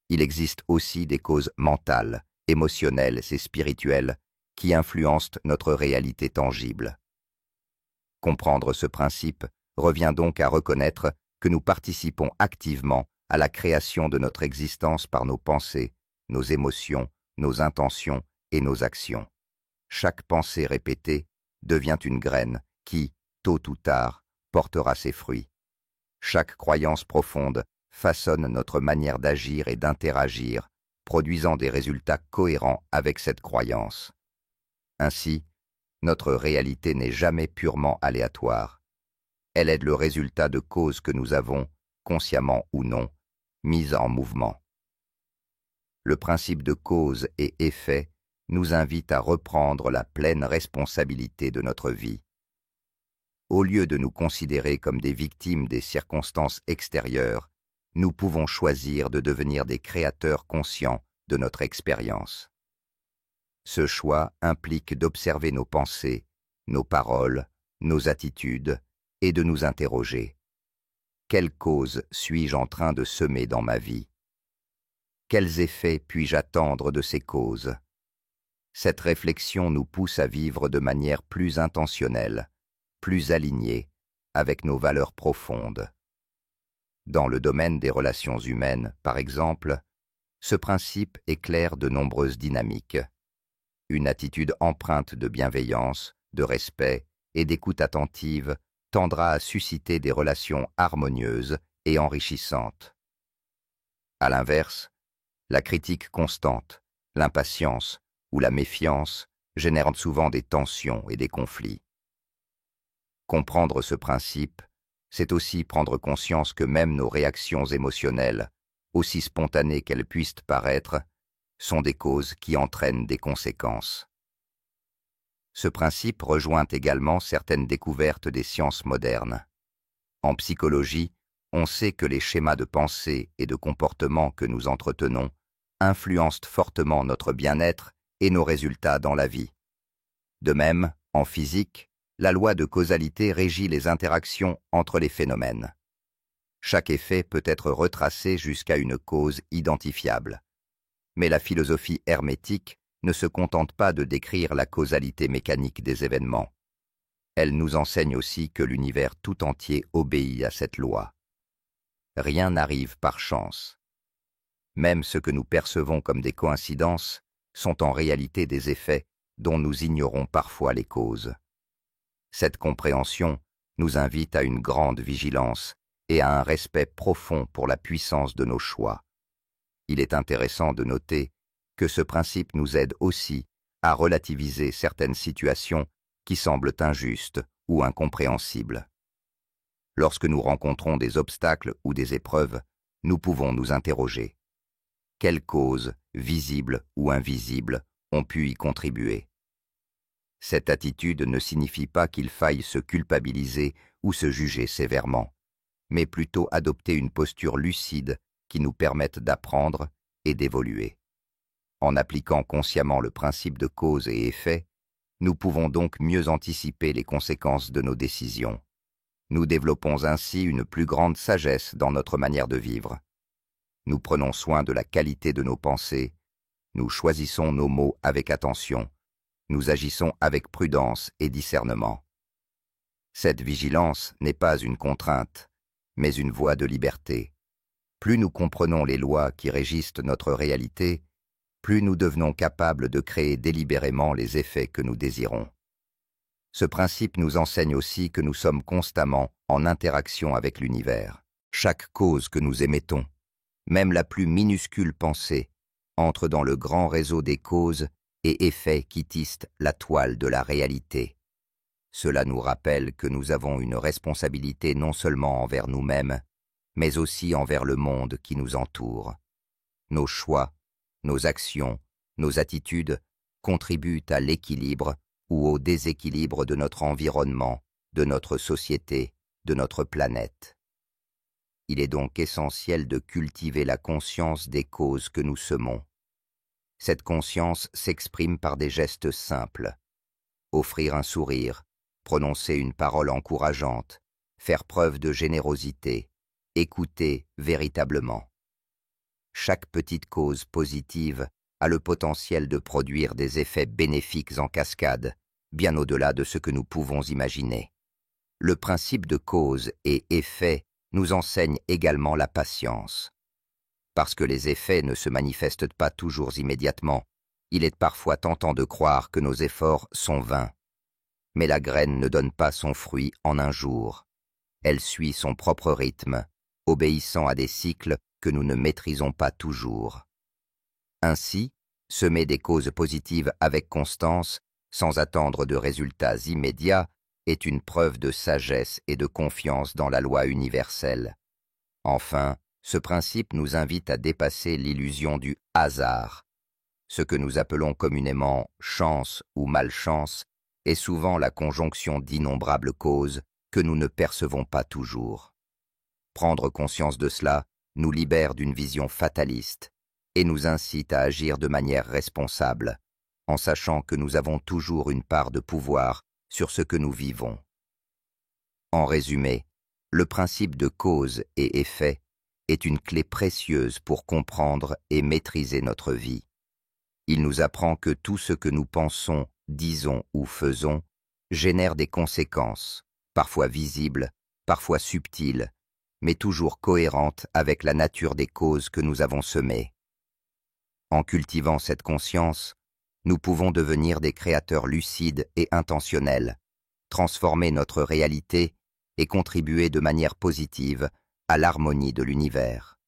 Il existe aussi des causes mentales, émotionnelles et spirituelles qui influencent notre réalité tangible. Comprendre ce principe revient donc à reconnaître que nous participons activement à la création de notre existence par nos pensées, nos émotions, nos intentions et nos actions. Chaque pensée répétée devient une graine qui, tôt ou tard, portera ses fruits. Chaque croyance profonde façonne notre manière d'agir et d'interagir, produisant des résultats cohérents avec cette croyance. Ainsi, notre réalité n'est jamais purement aléatoire. Elle est le résultat de causes que nous avons, consciemment ou non, mises en mouvement. Le principe de cause et effet nous invite à reprendre la pleine responsabilité de notre vie. Au lieu de nous considérer comme des victimes des circonstances extérieures, nous pouvons choisir de devenir des créateurs conscients de notre expérience. Ce choix implique d'observer nos pensées, nos paroles, nos attitudes et de nous interroger. Quelle cause suis-je en train de semer dans ma vie? Quels effets puis-je attendre de ces causes? Cette réflexion nous pousse à vivre de manière plus intentionnelle, plus alignée avec nos valeurs profondes. Dans le domaine des relations humaines, par exemple, ce principe éclaire de nombreuses dynamiques. Une attitude empreinte de bienveillance, de respect et d'écoute attentive tendra à susciter des relations harmonieuses et enrichissantes. À l'inverse, la critique constante, l'impatience ou la méfiance génèrent souvent des tensions et des conflits. Comprendre ce principe, c'est aussi prendre conscience que même nos réactions émotionnelles, aussi spontanées qu'elles puissent paraître, sont des causes qui entraînent des conséquences. Ce principe rejoint également certaines découvertes des sciences modernes. En psychologie, on sait que les schémas de pensée et de comportement que nous entretenons influencent fortement notre bien-être et nos résultats dans la vie. De même, en physique, la loi de causalité régit les interactions entre les phénomènes. Chaque effet peut être retracé jusqu'à une cause identifiable. Mais la philosophie hermétique ne se contente pas de décrire la causalité mécanique des événements. Elle nous enseigne aussi que l'univers tout entier obéit à cette loi. Rien n'arrive par chance. Même ce que nous percevons comme des coïncidences sont en réalité des effets dont nous ignorons parfois les causes. Cette compréhension nous invite à une grande vigilance et à un respect profond pour la puissance de nos choix. Il est intéressant de noter que ce principe nous aide aussi à relativiser certaines situations qui semblent injustes ou incompréhensibles. Lorsque nous rencontrons des obstacles ou des épreuves, nous pouvons nous interroger. Quelles causes, visibles ou invisibles, ont pu y contribuer? Cette attitude ne signifie pas qu'il faille se culpabiliser ou se juger sévèrement, mais plutôt adopter une posture lucide qui nous permette d'apprendre et d'évoluer. En appliquant consciemment le principe de cause et effet, nous pouvons donc mieux anticiper les conséquences de nos décisions. Nous développons ainsi une plus grande sagesse dans notre manière de vivre. Nous prenons soin de la qualité de nos pensées, nous choisissons nos mots avec attention, nous agissons avec prudence et discernement. Cette vigilance n'est pas une contrainte, mais une voie de liberté. Plus nous comprenons les lois qui régissent notre réalité, plus nous devenons capables de créer délibérément les effets que nous désirons. Ce principe nous enseigne aussi que nous sommes constamment en interaction avec l'univers. Chaque cause que nous émettons, même la plus minuscule pensée, entre dans le grand réseau des causes et effets qui tissent la toile de la réalité. Cela nous rappelle que nous avons une responsabilité non seulement envers nous-mêmes, mais aussi envers le monde qui nous entoure. Nos choix, nos actions, nos attitudes contribuent à l'équilibre ou au déséquilibre de notre environnement, de notre société, de notre planète. Il est donc essentiel de cultiver la conscience des causes que nous semons. Cette conscience s'exprime par des gestes simples. Offrir un sourire, prononcer une parole encourageante, faire preuve de générosité, écouter véritablement. Chaque petite cause positive a le potentiel de produire des effets bénéfiques en cascade, bien au-delà de ce que nous pouvons imaginer. Le principe de cause et effet nous enseigne également la patience. Parce que les effets ne se manifestent pas toujours immédiatement, il est parfois tentant de croire que nos efforts sont vains. Mais la graine ne donne pas son fruit en un jour. Elle suit son propre rythme, obéissant à des cycles que nous ne maîtrisons pas toujours. Ainsi, semer des causes positives avec constance, sans attendre de résultats immédiats, est une preuve de sagesse et de confiance dans la loi universelle. Enfin, ce principe nous invite à dépasser l'illusion du hasard. Ce que nous appelons communément chance ou malchance est souvent la conjonction d'innombrables causes que nous ne percevons pas toujours. Prendre conscience de cela nous libère d'une vision fataliste et nous incite à agir de manière responsable, en sachant que nous avons toujours une part de pouvoir sur ce que nous vivons. En résumé, le principe de cause et effet est une clé précieuse pour comprendre et maîtriser notre vie. Il nous apprend que tout ce que nous pensons, disons ou faisons génère des conséquences, parfois visibles, parfois subtiles, mais toujours cohérentes avec la nature des causes que nous avons semées. En cultivant cette conscience, nous pouvons devenir des créateurs lucides et intentionnels, transformer notre réalité et contribuer de manière positive à l'harmonie de l'univers.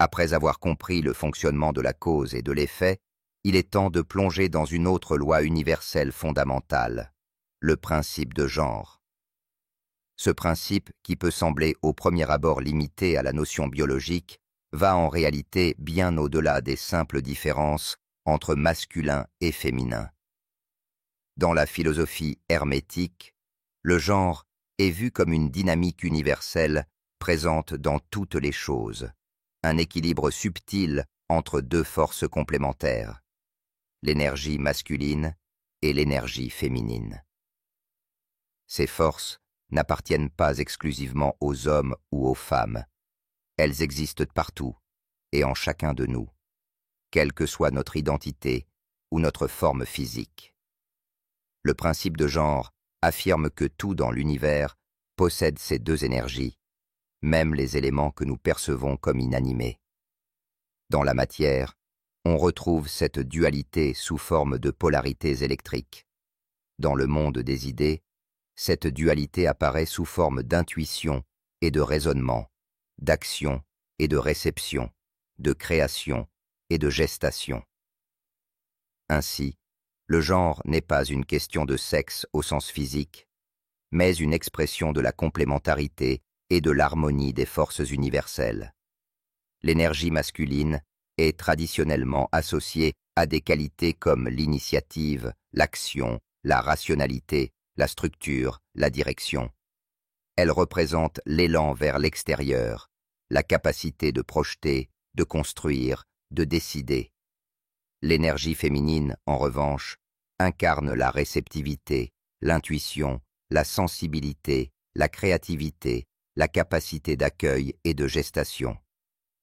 Après avoir compris le fonctionnement de la cause et de l'effet, il est temps de plonger dans une autre loi universelle fondamentale, le principe de genre. Ce principe, qui peut sembler au premier abord limité à la notion biologique, va en réalité bien au-delà des simples différences entre masculin et féminin. Dans la philosophie hermétique, le genre est vu comme une dynamique universelle présente dans toutes les choses, un équilibre subtil entre deux forces complémentaires, l'énergie masculine et l'énergie féminine. Ces forces n'appartiennent pas exclusivement aux hommes ou aux femmes. Elles existent partout et en chacun de nous, quelle que soit notre identité ou notre forme physique. Le principe de genre affirme que tout dans l'univers possède ces deux énergies, même les éléments que nous percevons comme inanimés. Dans la matière, on retrouve cette dualité sous forme de polarités électriques. Dans le monde des idées, cette dualité apparaît sous forme d'intuition et de raisonnement, d'action et de réception, de création et de gestation. Ainsi, le genre n'est pas une question de sexe au sens physique, mais une expression de la complémentarité et de l'harmonie des forces universelles. L'énergie masculine est traditionnellement associée à des qualités comme l'initiative, l'action, la rationalité, la structure, la direction. Elle représente l'élan vers l'extérieur, la capacité de projeter, de construire, de décider. L'énergie féminine, en revanche, incarne la réceptivité, l'intuition, la sensibilité, la créativité, la capacité d'accueil et de gestation.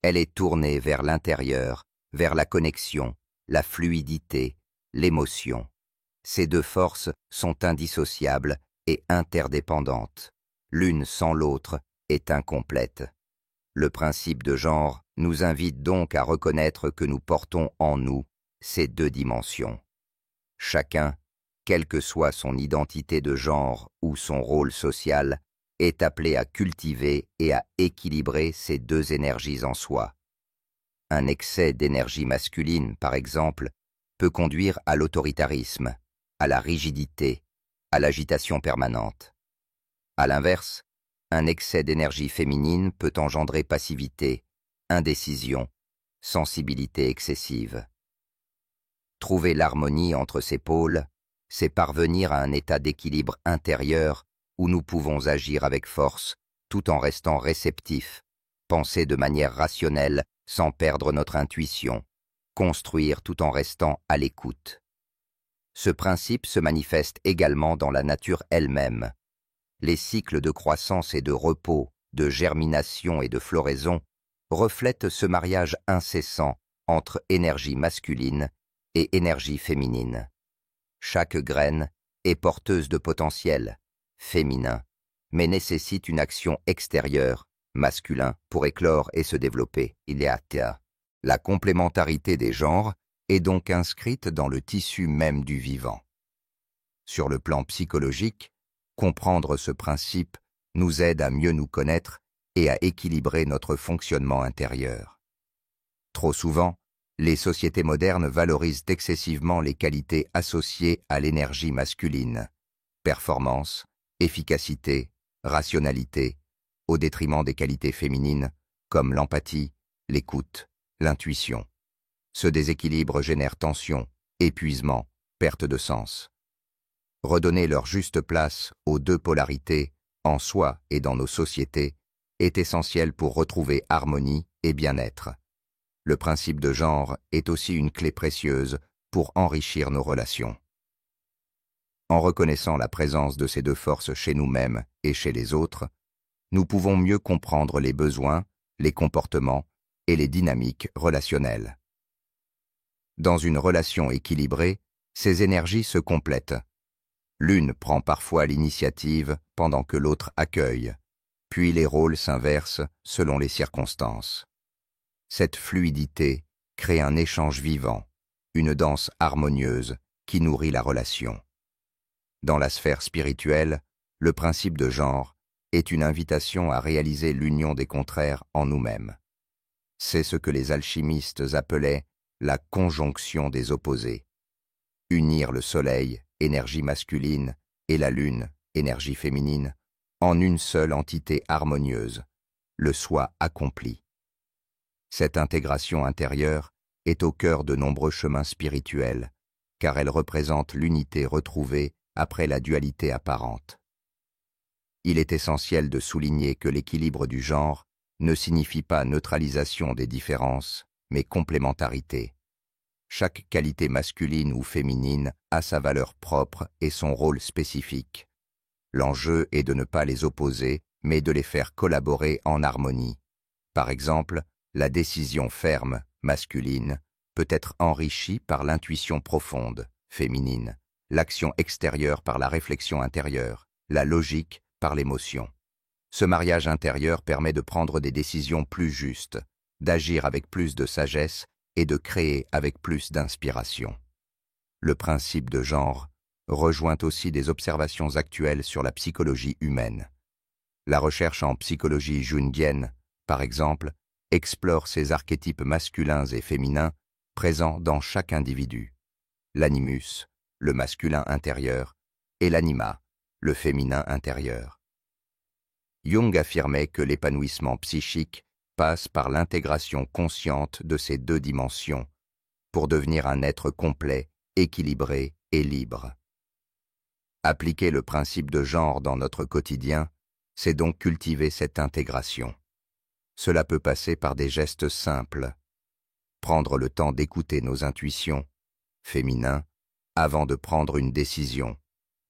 Elle est tournée vers l'intérieur, vers la connexion, la fluidité, l'émotion. Ces deux forces sont indissociables et interdépendantes. L'une sans l'autre est incomplète. Le principe de genre nous invite donc à reconnaître que nous portons en nous ces deux dimensions. Chacun, quelle que soit son identité de genre ou son rôle social, est appelé à cultiver et à équilibrer ces deux énergies en soi. Un excès d'énergie masculine, par exemple, peut conduire à l'autoritarisme, à la rigidité, à l'agitation permanente. À l'inverse, un excès d'énergie féminine peut engendrer passivité, indécision, sensibilité excessive. Trouver l'harmonie entre ces pôles, c'est parvenir à un état d'équilibre intérieur où nous pouvons agir avec force tout en restant réceptifs, penser de manière rationnelle sans perdre notre intuition, construire tout en restant à l'écoute. Ce principe se manifeste également dans la nature elle-même. Les cycles de croissance et de repos, de germination et de floraison reflètent ce mariage incessant entre énergie masculine et énergie féminine. Chaque graine est porteuse de potentiel féminin, mais nécessite une action extérieure, masculin, pour éclore et se développer. La complémentarité des genres est donc inscrite dans le tissu même du vivant. Sur le plan psychologique, comprendre ce principe nous aide à mieux nous connaître et à équilibrer notre fonctionnement intérieur. Trop souvent, les sociétés modernes valorisent excessivement les qualités associées à l'énergie masculine, performance, efficacité, rationalité, au détriment des qualités féminines comme l'empathie, l'écoute, l'intuition. Ce déséquilibre génère tension, épuisement, perte de sens. Redonner leur juste place aux deux polarités, en soi et dans nos sociétés, est essentiel pour retrouver harmonie et bien-être. Le principe de genre est aussi une clé précieuse pour enrichir nos relations. En reconnaissant la présence de ces deux forces chez nous-mêmes et chez les autres, nous pouvons mieux comprendre les besoins, les comportements et les dynamiques relationnelles. Dans une relation équilibrée, ces énergies se complètent. L'une prend parfois l'initiative pendant que l'autre accueille, puis les rôles s'inversent selon les circonstances. Cette fluidité crée un échange vivant, une danse harmonieuse qui nourrit la relation. Dans la sphère spirituelle, le principe de genre est une invitation à réaliser l'union des contraires en nous-mêmes. C'est ce que les alchimistes appelaient la conjonction des opposés. Unir le soleil, énergie masculine, et la lune, énergie féminine, en une seule entité harmonieuse, le soi accompli. Cette intégration intérieure est au cœur de nombreux chemins spirituels, car elle représente l'unité retrouvée après la dualité apparente. Il est essentiel de souligner que l'équilibre du genre ne signifie pas neutralisation des différences, mais complémentarité. Chaque qualité masculine ou féminine a sa valeur propre et son rôle spécifique. L'enjeu est de ne pas les opposer, mais de les faire collaborer en harmonie. Par exemple, la décision ferme, masculine, peut être enrichie par l'intuition profonde, féminine, l'action extérieure par la réflexion intérieure, la logique par l'émotion. Ce mariage intérieur permet de prendre des décisions plus justes, d'agir avec plus de sagesse et de créer avec plus d'inspiration. Le principe de genre rejoint aussi des observations actuelles sur la psychologie humaine. La recherche en psychologie jungienne, par exemple, explore ces archétypes masculins et féminins présents dans chaque individu. L'animus, le masculin intérieur, et l'anima, le féminin intérieur. Jung affirmait que l'épanouissement psychique passe par l'intégration consciente de ces deux dimensions pour devenir un être complet, équilibré et libre. Appliquer le principe de genre dans notre quotidien, c'est donc cultiver cette intégration. Cela peut passer par des gestes simples. Prendre le temps d'écouter nos intuitions, féminin, avant de prendre une décision,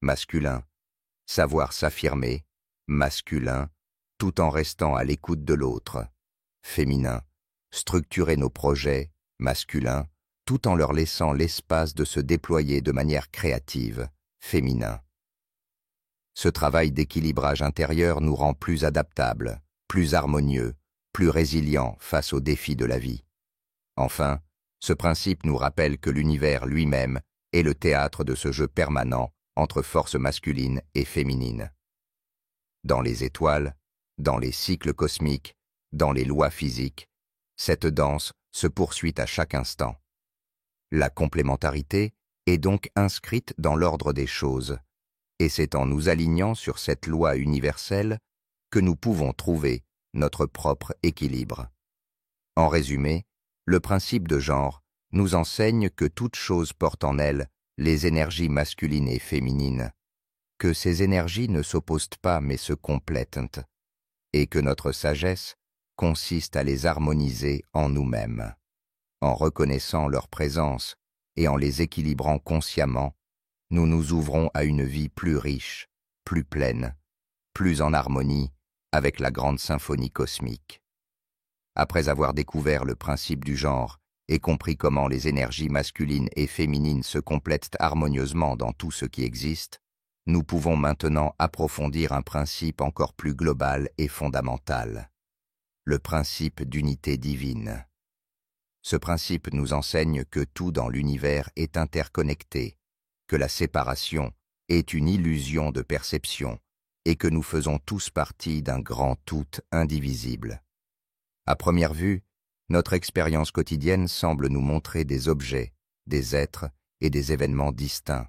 masculin. Savoir s'affirmer, masculin, tout en restant à l'écoute de l'autre, féminin. Structurer nos projets, masculin, tout en leur laissant l'espace de se déployer de manière créative, féminin. Ce travail d'équilibrage intérieur nous rend plus adaptables, plus harmonieux, plus résilients face aux défis de la vie. Enfin, ce principe nous rappelle que l'univers lui-même est le théâtre de ce jeu permanent entre forces masculines et féminines. Dans les étoiles, dans les cycles cosmiques, dans les lois physiques, cette danse se poursuit à chaque instant. La complémentarité est donc inscrite dans l'ordre des choses, et c'est en nous alignant sur cette loi universelle que nous pouvons trouver notre propre équilibre. En résumé, le principe de genre nous enseigne que toute chose porte en elle les énergies masculines et féminines, que ces énergies ne s'opposent pas mais se complètent, et que notre sagesse consiste à les harmoniser en nous-mêmes. En reconnaissant leur présence et en les équilibrant consciemment, nous nous ouvrons à une vie plus riche, plus pleine, plus en harmonie avec la grande symphonie cosmique. Après avoir découvert le principe du genre et compris comment les énergies masculines et féminines se complètent harmonieusement dans tout ce qui existe, nous pouvons maintenant approfondir un principe encore plus global et fondamental, le principe d'unité divine. Ce principe nous enseigne que tout dans l'univers est interconnecté, que la séparation est une illusion de perception et que nous faisons tous partie d'un grand tout indivisible. À première vue, notre expérience quotidienne semble nous montrer des objets, des êtres et des événements distincts.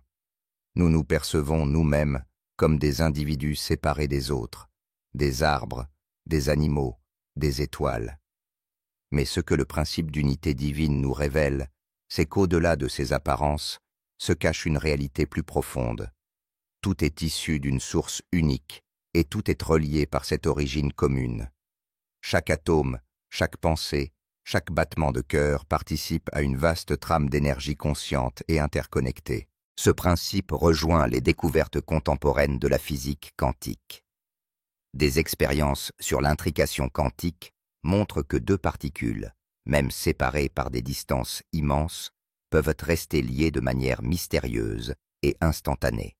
Nous nous percevons nous-mêmes comme des individus séparés des autres, des arbres, des animaux, des étoiles. Mais ce que le principe d'unité divine nous révèle, c'est qu'au-delà de ces apparences se cache une réalité plus profonde. Tout est issu d'une source unique et tout est relié par cette origine commune. Chaque atome, chaque pensée, chaque battement de cœur participe à une vaste trame d'énergie consciente et interconnectée. Ce principe rejoint les découvertes contemporaines de la physique quantique. Des expériences sur l'intrication quantique montrent que deux particules, même séparées par des distances immenses, peuvent rester liées de manière mystérieuse et instantanée.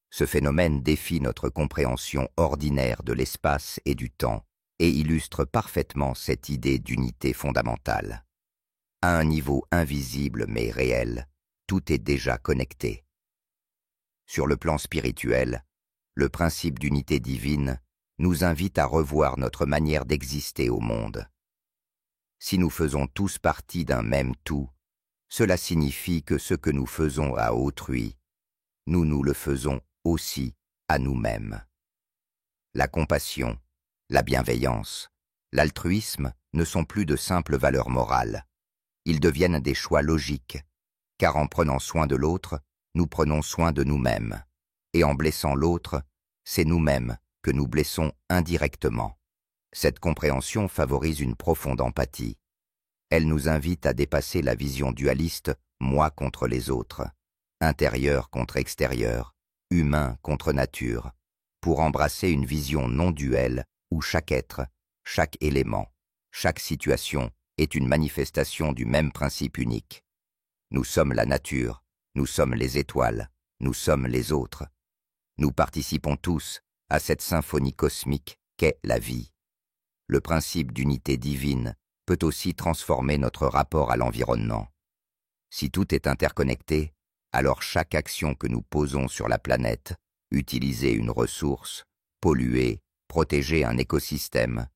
Ce phénomène défie notre compréhension ordinaire de l'espace et du temps et illustre parfaitement cette idée d'unité fondamentale. À un niveau invisible mais réel, tout est déjà connecté. Sur le plan spirituel, le principe d'unité divine nous invite à revoir notre manière d'exister au monde. Si nous faisons tous partie d'un même tout, cela signifie que ce que nous faisons à autrui, nous le faisons aussi à nous-mêmes. La compassion, la bienveillance, l'altruisme ne sont plus de simples valeurs morales. Ils deviennent des choix logiques, car en prenant soin de l'autre, nous prenons soin de nous-mêmes. Et en blessant l'autre, c'est nous-mêmes que nous blessons indirectement. Cette compréhension favorise une profonde empathie. Elle nous invite à dépasser la vision dualiste « moi contre les autres », intérieur contre extérieur, humain contre nature, pour embrasser une vision non duelle où chaque être, chaque élément, chaque situation est une manifestation du même principe unique. Nous sommes la nature, nous sommes les étoiles, nous sommes les autres. Nous participons tous à cette symphonie cosmique qu'est la vie. Le principe d'unité divine peut aussi transformer notre rapport à l'environnement. Si tout est interconnecté, alors chaque action que nous posons sur la planète, utiliser une ressource, polluer, protéger un écosystème,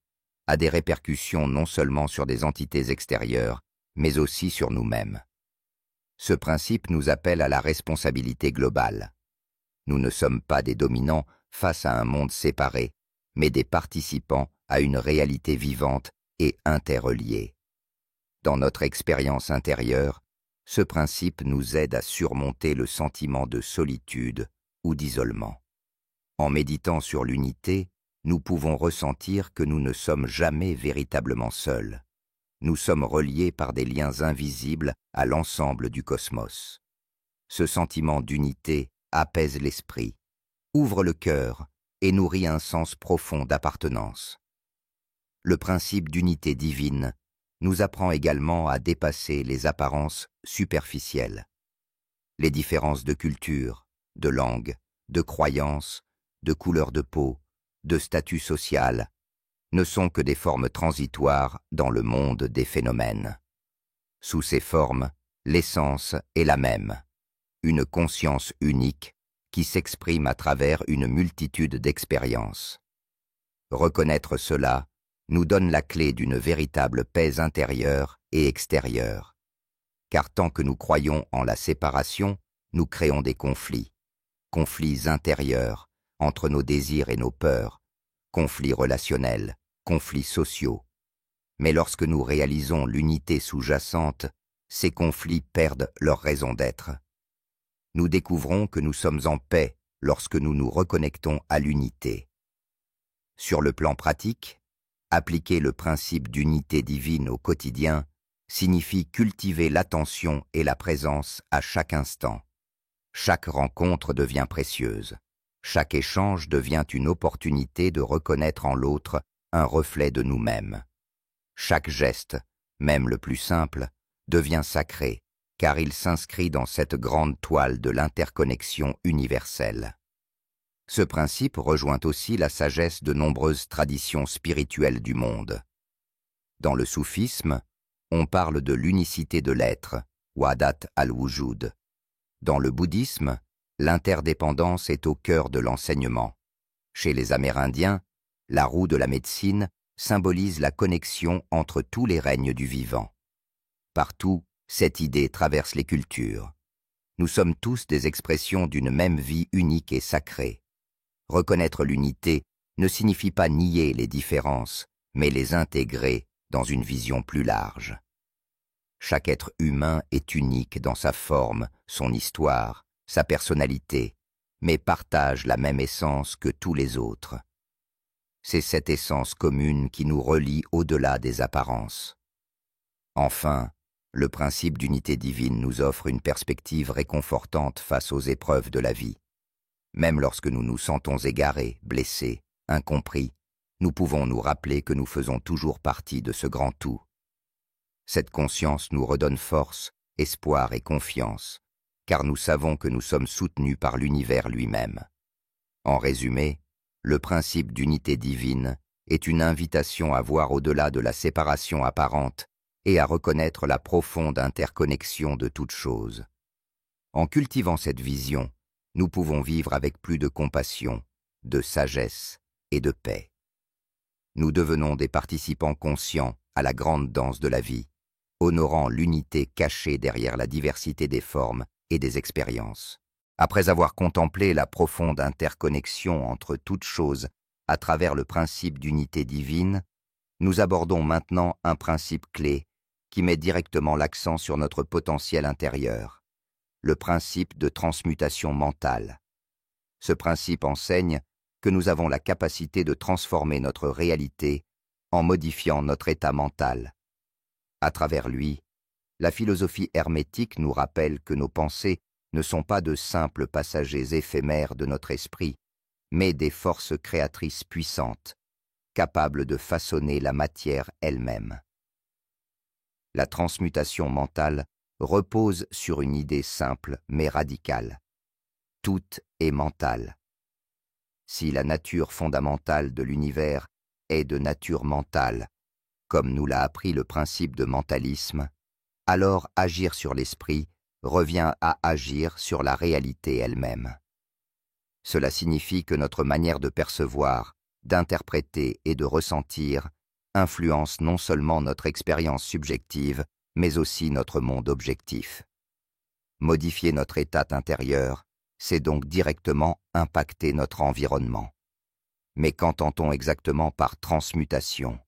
a des répercussions non seulement sur des entités extérieures, mais aussi sur nous-mêmes. Ce principe nous appelle à la responsabilité globale. Nous ne sommes pas des dominants face à un monde séparé, mais des participants à une réalité vivante et interreliée. Dans notre expérience intérieure, ce principe nous aide à surmonter le sentiment de solitude ou d'isolement. En méditant sur l'unité, nous pouvons ressentir que nous ne sommes jamais véritablement seuls. Nous sommes reliés par des liens invisibles à l'ensemble du cosmos. Ce sentiment d'unité apaise l'esprit, ouvre le cœur et nourrit un sens profond d'appartenance. Le principe d'unité divine nous apprend également à dépasser les apparences superficielles. Les différences de culture, de langue, de croyances, de couleur de peau, de statut social ne sont que des formes transitoires dans le monde des phénomènes. Sous ces formes, l'essence est la même, une conscience unique qui s'exprime à travers une multitude d'expériences. Reconnaître cela nous donne la clé d'une véritable paix intérieure et extérieure. Car tant que nous croyons en la séparation, nous créons des conflits intérieurs entre nos désirs et nos peurs, conflits relationnels, conflits sociaux. Mais lorsque nous réalisons l'unité sous-jacente, ces conflits perdent leur raison d'être. Nous découvrons que nous sommes en paix lorsque nous nous reconnectons à l'unité. Sur le plan pratique, appliquer le principe d'unité divine au quotidien signifie cultiver l'attention et la présence à chaque instant. Chaque rencontre devient précieuse. Chaque échange devient une opportunité de reconnaître en l'autre un reflet de nous-mêmes. Chaque geste, même le plus simple, devient sacré, car il s'inscrit dans cette grande toile de l'interconnexion universelle. Ce principe rejoint aussi la sagesse de nombreuses traditions spirituelles du monde. Dans le soufisme, on parle de l'unicité de l'être, Wahdat al-Wujud. Dans le bouddhisme, l'interdépendance est au cœur de l'enseignement. Chez les Amérindiens, la roue de la médecine symbolise la connexion entre tous les règnes du vivant. Partout, cette idée traverse les cultures. Nous sommes tous des expressions d'une même vie unique et sacrée. Reconnaître l'unité ne signifie pas nier les différences, mais les intégrer dans une vision plus large. Chaque être humain est unique dans sa forme, son histoire, sa personnalité, mais partage la même essence que tous les autres. C'est cette essence commune qui nous relie au-delà des apparences. Enfin, le principe d'unité divine nous offre une perspective réconfortante face aux épreuves de la vie. Même lorsque nous nous sentons égarés, blessés, incompris, nous pouvons nous rappeler que nous faisons toujours partie de ce grand tout. Cette conscience nous redonne force, espoir et confiance, car nous savons que nous sommes soutenus par l'univers lui-même. En résumé, le principe d'unité divine est une invitation à voir au-delà de la séparation apparente et à reconnaître la profonde interconnexion de toutes choses. En cultivant cette vision, nous pouvons vivre avec plus de compassion, de sagesse et de paix. Nous devenons des participants conscients à la grande danse de la vie, honorant l'unité cachée derrière la diversité des formes et des expériences. Après avoir contemplé la profonde interconnexion entre toutes choses à travers le principe d'unité divine, nous abordons maintenant un principe clé qui met directement l'accent sur notre potentiel intérieur, le principe de transmutation mentale. Ce principe enseigne que nous avons la capacité de transformer notre réalité en modifiant notre état mental. À travers lui, la philosophie hermétique nous rappelle que nos pensées ne sont pas de simples passagers éphémères de notre esprit, mais des forces créatrices puissantes, capables de façonner la matière elle-même. La transmutation mentale repose sur une idée simple mais radicale. Tout est mental. Si la nature fondamentale de l'univers est de nature mentale, comme nous l'a appris le principe de mentalisme, alors agir sur l'esprit revient à agir sur la réalité elle-même. Cela signifie que notre manière de percevoir, d'interpréter et de ressentir influence non seulement notre expérience subjective, mais aussi notre monde objectif. Modifier notre état intérieur, c'est donc directement impacter notre environnement. Mais qu'entend-on exactement par transmutation ?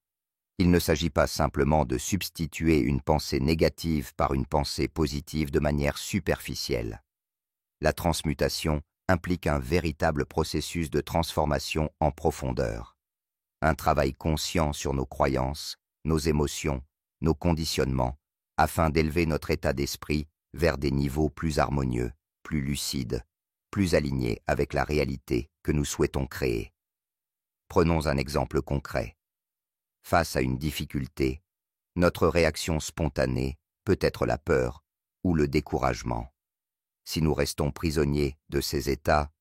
Il ne s'agit pas simplement de substituer une pensée négative par une pensée positive de manière superficielle. La transmutation implique un véritable processus de transformation en profondeur. Un travail conscient sur nos croyances, nos émotions, nos conditionnements, afin d'élever notre état d'esprit vers des niveaux plus harmonieux, plus lucides, plus alignés avec la réalité que nous souhaitons créer. Prenons un exemple concret. Face à une difficulté, notre réaction spontanée peut être la peur ou le découragement. Si nous restons prisonniers de ces états,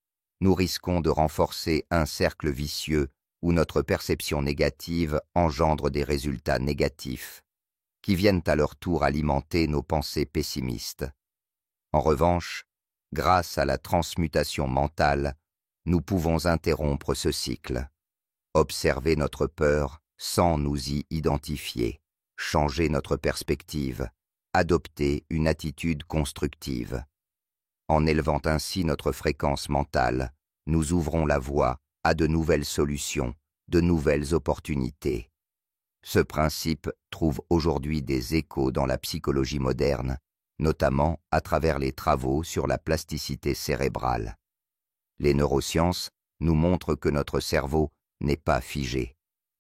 nous risquons de renforcer un cercle vicieux où notre perception négative engendre des résultats négatifs, qui viennent à leur tour alimenter nos pensées pessimistes. En revanche, grâce à la transmutation mentale, nous pouvons interrompre ce cycle, observer notre peur sans nous y identifier, changer notre perspective, adopter une attitude constructive. En élevant ainsi notre fréquence mentale, nous ouvrons la voie à de nouvelles solutions, de nouvelles opportunités. Ce principe trouve aujourd'hui des échos dans la psychologie moderne, notamment à travers les travaux sur la plasticité cérébrale. Les neurosciences nous montrent que notre cerveau n'est pas figé.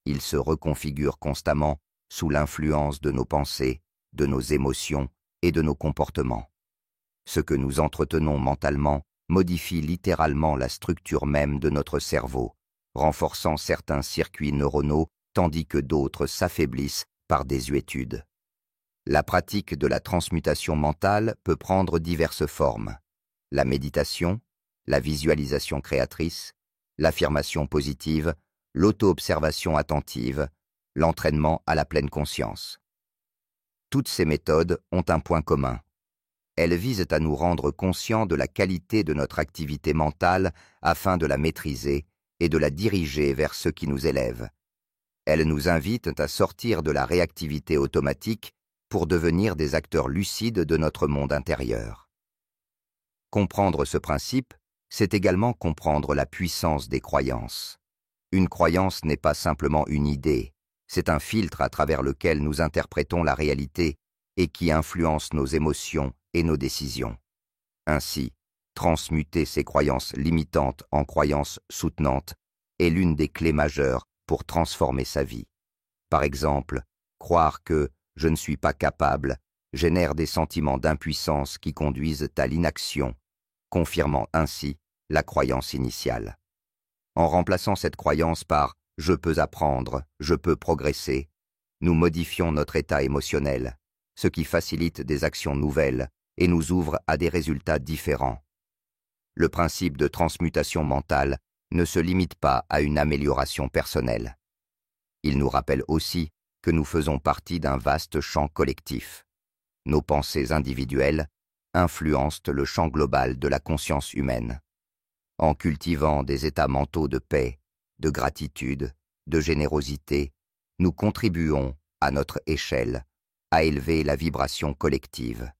Il se reconfigure constamment sous l'influence de nos pensées, de nos émotions et de nos comportements. Ce que nous entretenons mentalement modifie littéralement la structure même de notre cerveau, renforçant certains circuits neuronaux tandis que d'autres s'affaiblissent par désuétude. La pratique de la transmutation mentale peut prendre diverses formes. La méditation, la visualisation créatrice, l'affirmation positive, l'auto-observation attentive, l'entraînement à la pleine conscience. Toutes ces méthodes ont un point commun. Elles visent à nous rendre conscients de la qualité de notre activité mentale afin de la maîtriser et de la diriger vers ce qui nous élève. Elles nous invitent à sortir de la réactivité automatique pour devenir des acteurs lucides de notre monde intérieur. Comprendre ce principe, c'est également comprendre la puissance des croyances. Une croyance n'est pas simplement une idée, c'est un filtre à travers lequel nous interprétons la réalité et qui influence nos émotions et nos décisions. Ainsi, transmuter ces croyances limitantes en croyances soutenantes est l'une des clés majeures pour transformer sa vie. Par exemple, croire que « je ne suis pas capable » génère des sentiments d'impuissance qui conduisent à l'inaction, confirmant ainsi la croyance initiale. En remplaçant cette croyance par « je peux apprendre, je peux progresser », nous modifions notre état émotionnel, ce qui facilite des actions nouvelles et nous ouvre à des résultats différents. Le principe de transmutation mentale ne se limite pas à une amélioration personnelle. Il nous rappelle aussi que nous faisons partie d'un vaste champ collectif. Nos pensées individuelles influencent le champ global de la conscience humaine. En cultivant des états mentaux de paix, de gratitude, de générosité, nous contribuons, à notre échelle, à élever la vibration collective.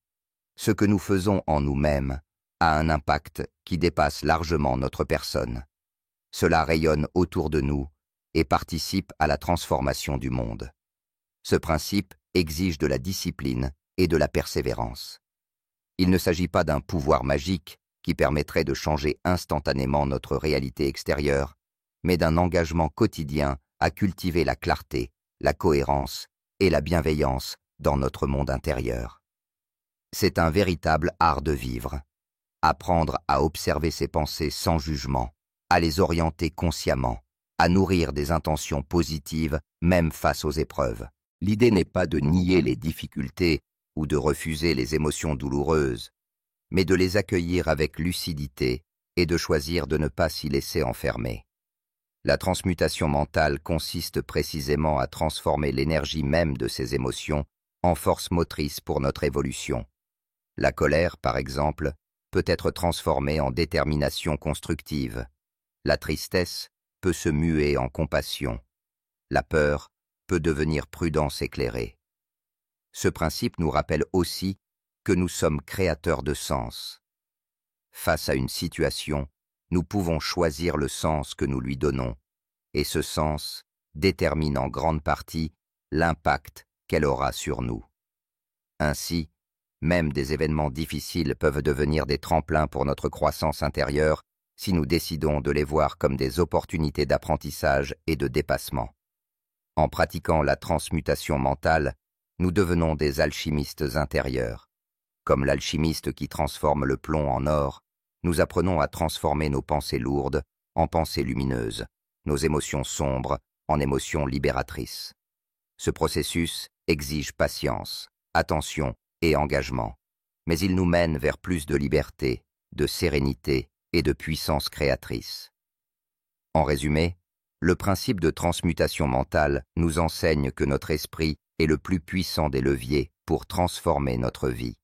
Ce que nous faisons en nous-mêmes a un impact qui dépasse largement notre personne. Cela rayonne autour de nous et participe à la transformation du monde. Ce principe exige de la discipline et de la persévérance. Il ne s'agit pas d'un pouvoir magique qui permettrait de changer instantanément notre réalité extérieure, mais d'un engagement quotidien à cultiver la clarté, la cohérence et la bienveillance dans notre monde intérieur. C'est un véritable art de vivre. Apprendre à observer ses pensées sans jugement, à les orienter consciemment, à nourrir des intentions positives même face aux épreuves. L'idée n'est pas de nier les difficultés ou de refuser les émotions douloureuses, mais de les accueillir avec lucidité et de choisir de ne pas s'y laisser enfermer. La transmutation mentale consiste précisément à transformer l'énergie même de ces émotions en force motrice pour notre évolution. La colère, par exemple, peut être transformée en détermination constructive. La tristesse peut se muer en compassion. La peur peut devenir prudence éclairée. Ce principe nous rappelle aussi que nous sommes créateurs de sens. Face à une situation, nous pouvons choisir le sens que nous lui donnons, et ce sens détermine en grande partie l'impact qu'elle aura sur nous. Ainsi, même des événements difficiles peuvent devenir des tremplins pour notre croissance intérieure si nous décidons de les voir comme des opportunités d'apprentissage et de dépassement. En pratiquant la transmutation mentale, nous devenons des alchimistes intérieurs. Comme l'alchimiste qui transforme le plomb en or, nous apprenons à transformer nos pensées lourdes en pensées lumineuses, nos émotions sombres en émotions libératrices. Ce processus exige patience, attention et engagement, mais il nous mène vers plus de liberté, de sérénité et de puissance créatrice. En résumé, Le principe de transmutation mentale nous enseigne que notre esprit est le plus puissant des leviers pour transformer notre vie.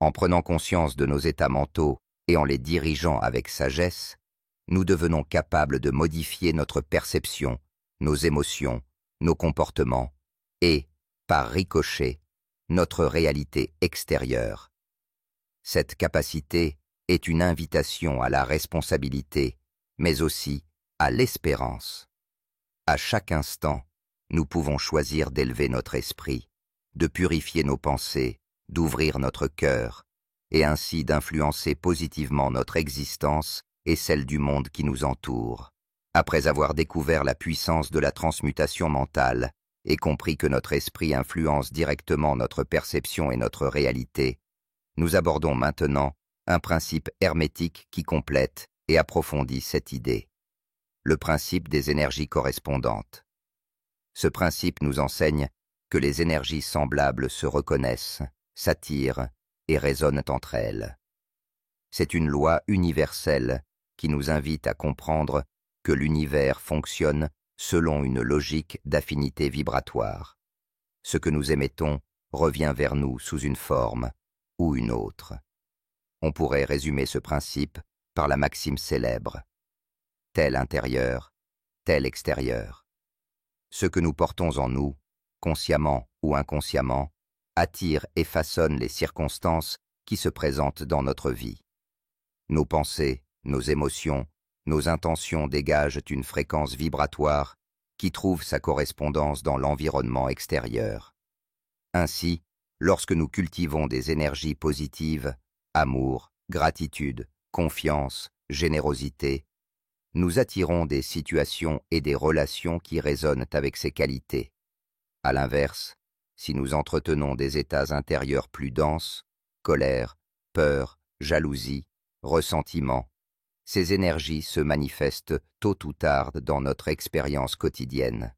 En prenant conscience de nos états mentaux et en les dirigeant avec sagesse, nous devenons capables de modifier notre perception, nos émotions, nos comportements et, par ricochet, notre réalité extérieure. Cette capacité est une invitation à la responsabilité, mais aussi à l'espérance. À chaque instant, nous pouvons choisir d'élever notre esprit, de purifier nos pensées, d'ouvrir notre cœur, et ainsi d'influencer positivement notre existence et celle du monde qui nous entoure. Après avoir découvert la puissance de la transmutation mentale et compris que notre esprit influence directement notre perception et notre réalité, nous abordons maintenant un principe hermétique qui complète et approfondit cette idée. Le principe des énergies correspondantes. Ce principe nous enseigne que les énergies semblables se reconnaissent, s'attirent et résonnent entre elles. C'est une loi universelle qui nous invite à comprendre que l'univers fonctionne selon une logique d'affinité vibratoire. Ce que nous émettons revient vers nous sous une forme ou une autre. On pourrait résumer ce principe par la maxime célèbre « tel intérieur, tel extérieur ». Ce que nous portons en nous, consciemment ou inconsciemment, attire et façonne les circonstances qui se présentent dans notre vie. Nos pensées, nos émotions, nos intentions dégagent une fréquence vibratoire qui trouve sa correspondance dans l'environnement extérieur. Ainsi, lorsque nous cultivons des énergies positives, amour, gratitude, confiance, générosité, nous attirons des situations et des relations qui résonnent avec ces qualités. À l'inverse, si nous entretenons des états intérieurs plus denses, colère, peur, jalousie, ressentiment, ces énergies se manifestent tôt ou tard dans notre expérience quotidienne.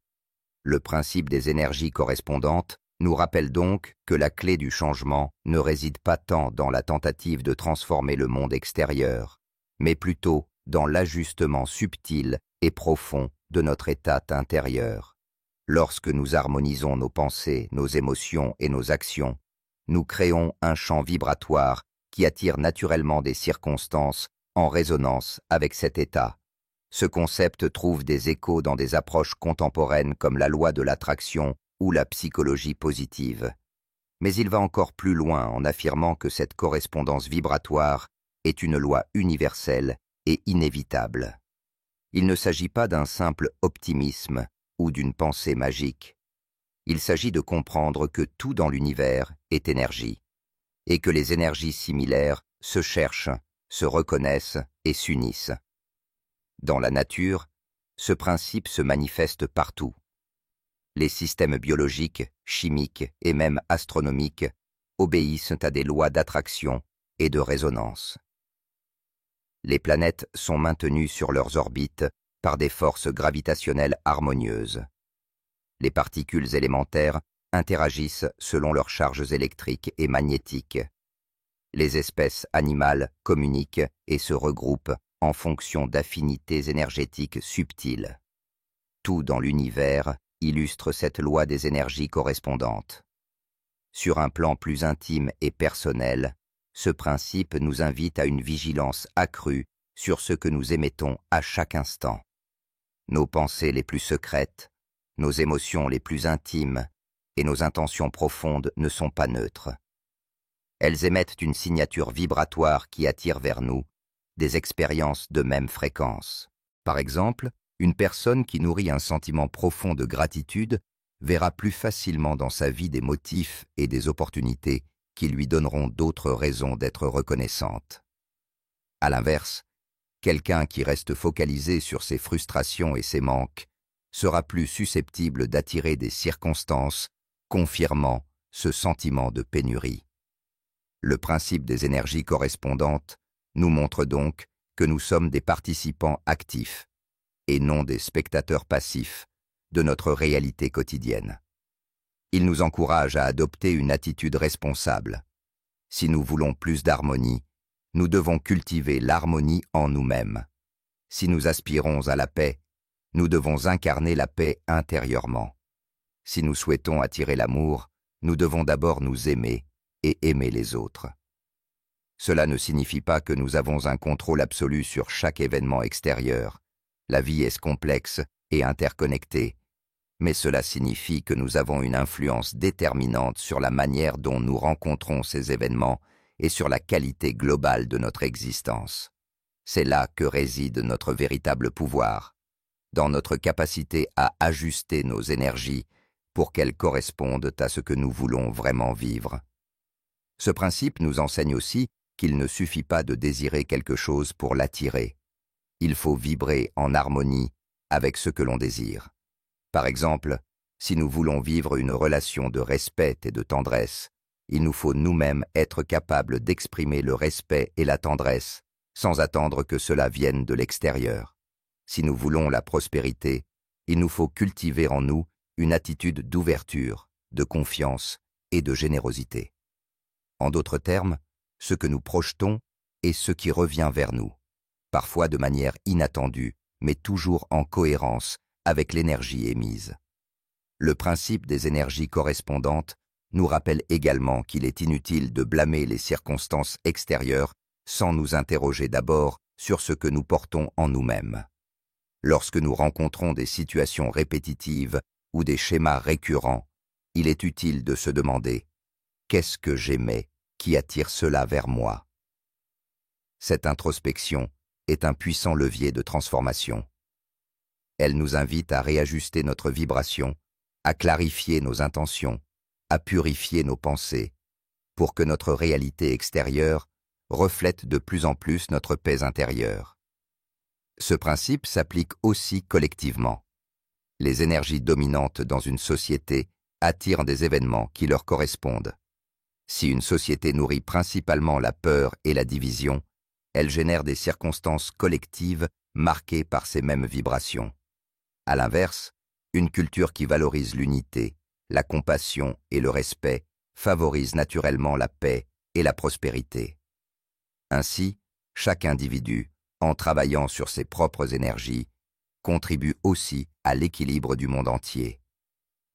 Le principe des énergies correspondantes nous rappelle donc que la clé du changement ne réside pas tant dans la tentative de transformer le monde extérieur, mais plutôt dans l'ajustement subtil et profond de notre état intérieur. Lorsque nous harmonisons nos pensées, nos émotions et nos actions, nous créons un champ vibratoire qui attire naturellement des circonstances en résonance avec cet état. Ce concept trouve des échos dans des approches contemporaines comme la loi de l'attraction ou la psychologie positive. Mais il va encore plus loin en affirmant que cette correspondance vibratoire est une loi universelle et inévitable. Il ne s'agit pas d'un simple optimisme ou d'une pensée magique. Il s'agit de comprendre que tout dans l'univers est énergie, et que les énergies similaires se cherchent, se reconnaissent et s'unissent. Dans la nature, ce principe se manifeste partout. Les systèmes biologiques, chimiques et même astronomiques obéissent à des lois d'attraction et de résonance. Les planètes sont maintenues sur leurs orbites par des forces gravitationnelles harmonieuses. Les particules élémentaires interagissent selon leurs charges électriques et magnétiques. Les espèces animales communiquent et se regroupent en fonction d'affinités énergétiques subtiles. Tout dans l'univers illustre cette loi des énergies correspondantes. Sur un plan plus intime et personnel, ce principe nous invite à une vigilance accrue sur ce que nous émettons à chaque instant. Nos pensées les plus secrètes, nos émotions les plus intimes et nos intentions profondes ne sont pas neutres. Elles émettent une signature vibratoire qui attire vers nous des expériences de même fréquence. Par exemple, une personne qui nourrit un sentiment profond de gratitude verra plus facilement dans sa vie des motifs et des opportunités qui lui donneront d'autres raisons d'être reconnaissante. À l'inverse, quelqu'un qui reste focalisé sur ses frustrations et ses manques sera plus susceptible d'attirer des circonstances confirmant ce sentiment de pénurie. Le principe des énergies correspondantes nous montre donc que nous sommes des participants actifs et non des spectateurs passifs de notre réalité quotidienne. Il nous encourage à adopter une attitude responsable. Si nous voulons plus d'harmonie, nous devons cultiver l'harmonie en nous-mêmes. Si nous aspirons à la paix, Nous devons incarner la paix intérieurement. Si nous souhaitons attirer l'amour, nous devons d'abord nous aimer et aimer les autres. Cela ne signifie pas que nous avons un contrôle absolu sur chaque événement extérieur. La vie est complexe et interconnectée, mais cela signifie que nous avons une influence déterminante sur la manière dont nous rencontrons ces événements et sur la qualité globale de notre existence. C'est là que réside notre véritable pouvoir, dans notre capacité à ajuster nos énergies pour qu'elles correspondent à ce que nous voulons vraiment vivre. Ce principe nous enseigne aussi qu'il ne suffit pas de désirer quelque chose pour l'attirer. Il faut vibrer en harmonie avec ce que l'on désire. Par exemple, si nous voulons vivre une relation de respect et de tendresse, il nous faut nous-mêmes être capables d'exprimer le respect et la tendresse, sans attendre que cela vienne de l'extérieur. Si nous voulons la prospérité, il nous faut cultiver en nous une attitude d'ouverture, de confiance et de générosité. En d'autres termes, ce que nous projetons est ce qui revient vers nous, parfois de manière inattendue, mais toujours en cohérence avec l'énergie émise. Le principe des énergies correspondantes nous rappelle également qu'il est inutile de blâmer les circonstances extérieures sans nous interroger d'abord sur ce que nous portons en nous-mêmes. Lorsque nous rencontrons des situations répétitives ou des schémas récurrents, il est utile de se demander « Qu'est-ce que j'aimais qui attire cela vers moi ?» Cette introspection est un puissant levier de transformation. Elle nous invite à réajuster notre vibration, à clarifier nos intentions, à purifier nos pensées, pour que notre réalité extérieure reflète de plus en plus notre paix intérieure. Ce principe s'applique aussi collectivement. Les énergies dominantes dans une société attirent des événements qui leur correspondent. Si une société nourrit principalement la peur et la division, elle génère des circonstances collectives marquées par ces mêmes vibrations. À l'inverse, une culture qui valorise l'unité, la compassion et le respect favorise naturellement la paix et la prospérité. Ainsi, chaque individu, en travaillant sur ses propres énergies, contribue aussi à l'équilibre du monde entier.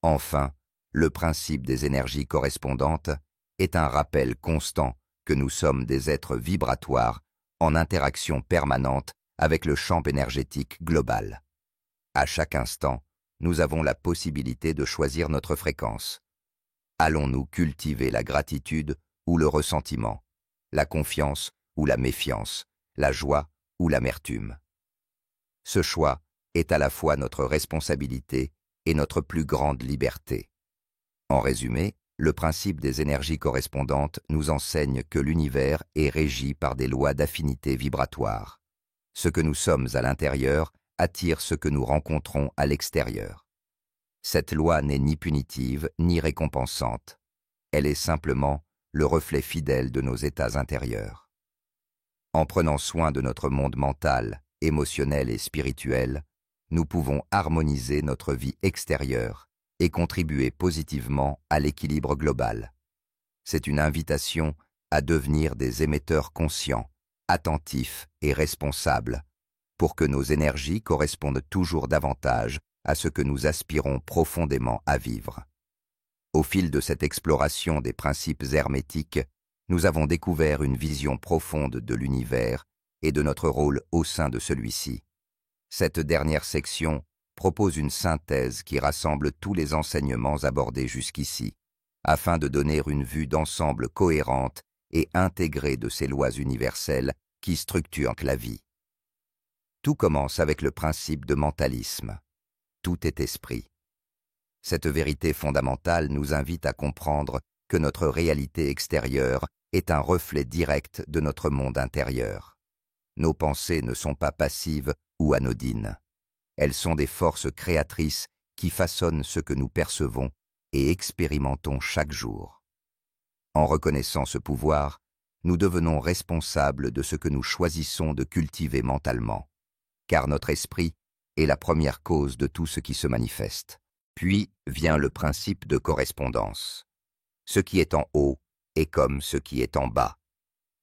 Enfin, le principe des énergies correspondantes est un rappel constant que nous sommes des êtres vibratoires en interaction permanente avec le champ énergétique global. À chaque instant, nous avons la possibilité de choisir notre fréquence. Allons-nous cultiver la gratitude ou le ressentiment, la confiance ou la méfiance, la joie ou l'amertume? Ce choix est à la fois notre responsabilité et notre plus grande liberté. En résumé, le principe des énergies correspondantes nous enseigne que l'univers est régi par des lois d'affinité vibratoire. Ce que nous sommes à l'intérieur attire ce que nous rencontrons à l'extérieur. Cette loi n'est ni punitive ni récompensante. Elle est simplement le reflet fidèle de nos états intérieurs. En prenant soin de notre monde mental, émotionnel et spirituel, nous pouvons harmoniser notre vie extérieure et contribuer positivement à l'équilibre global. C'est une invitation à devenir des émetteurs conscients, attentifs et responsables, pour que nos énergies correspondent toujours davantage à ce que nous aspirons profondément à vivre. Au fil de cette exploration des principes hermétiques, nous avons découvert une vision profonde de l'univers et de notre rôle au sein de celui-ci. Cette dernière section propose une synthèse qui rassemble tous les enseignements abordés jusqu'ici, afin de donner une vue d'ensemble cohérente et intégrée de ces lois universelles qui structurent la vie. Tout commence avec le principe de mentalisme. Tout est esprit. Cette vérité fondamentale nous invite à comprendre que notre réalité extérieure est un reflet direct de notre monde intérieur. Nos pensées ne sont pas passives ou anodines. Elles sont des forces créatrices qui façonnent ce que nous percevons et expérimentons chaque jour. En reconnaissant ce pouvoir, nous devenons responsables de ce que nous choisissons de cultiver mentalement, car notre esprit est la première cause de tout ce qui se manifeste. Puis vient le principe de correspondance. Ce qui est en haut est comme ce qui est en bas.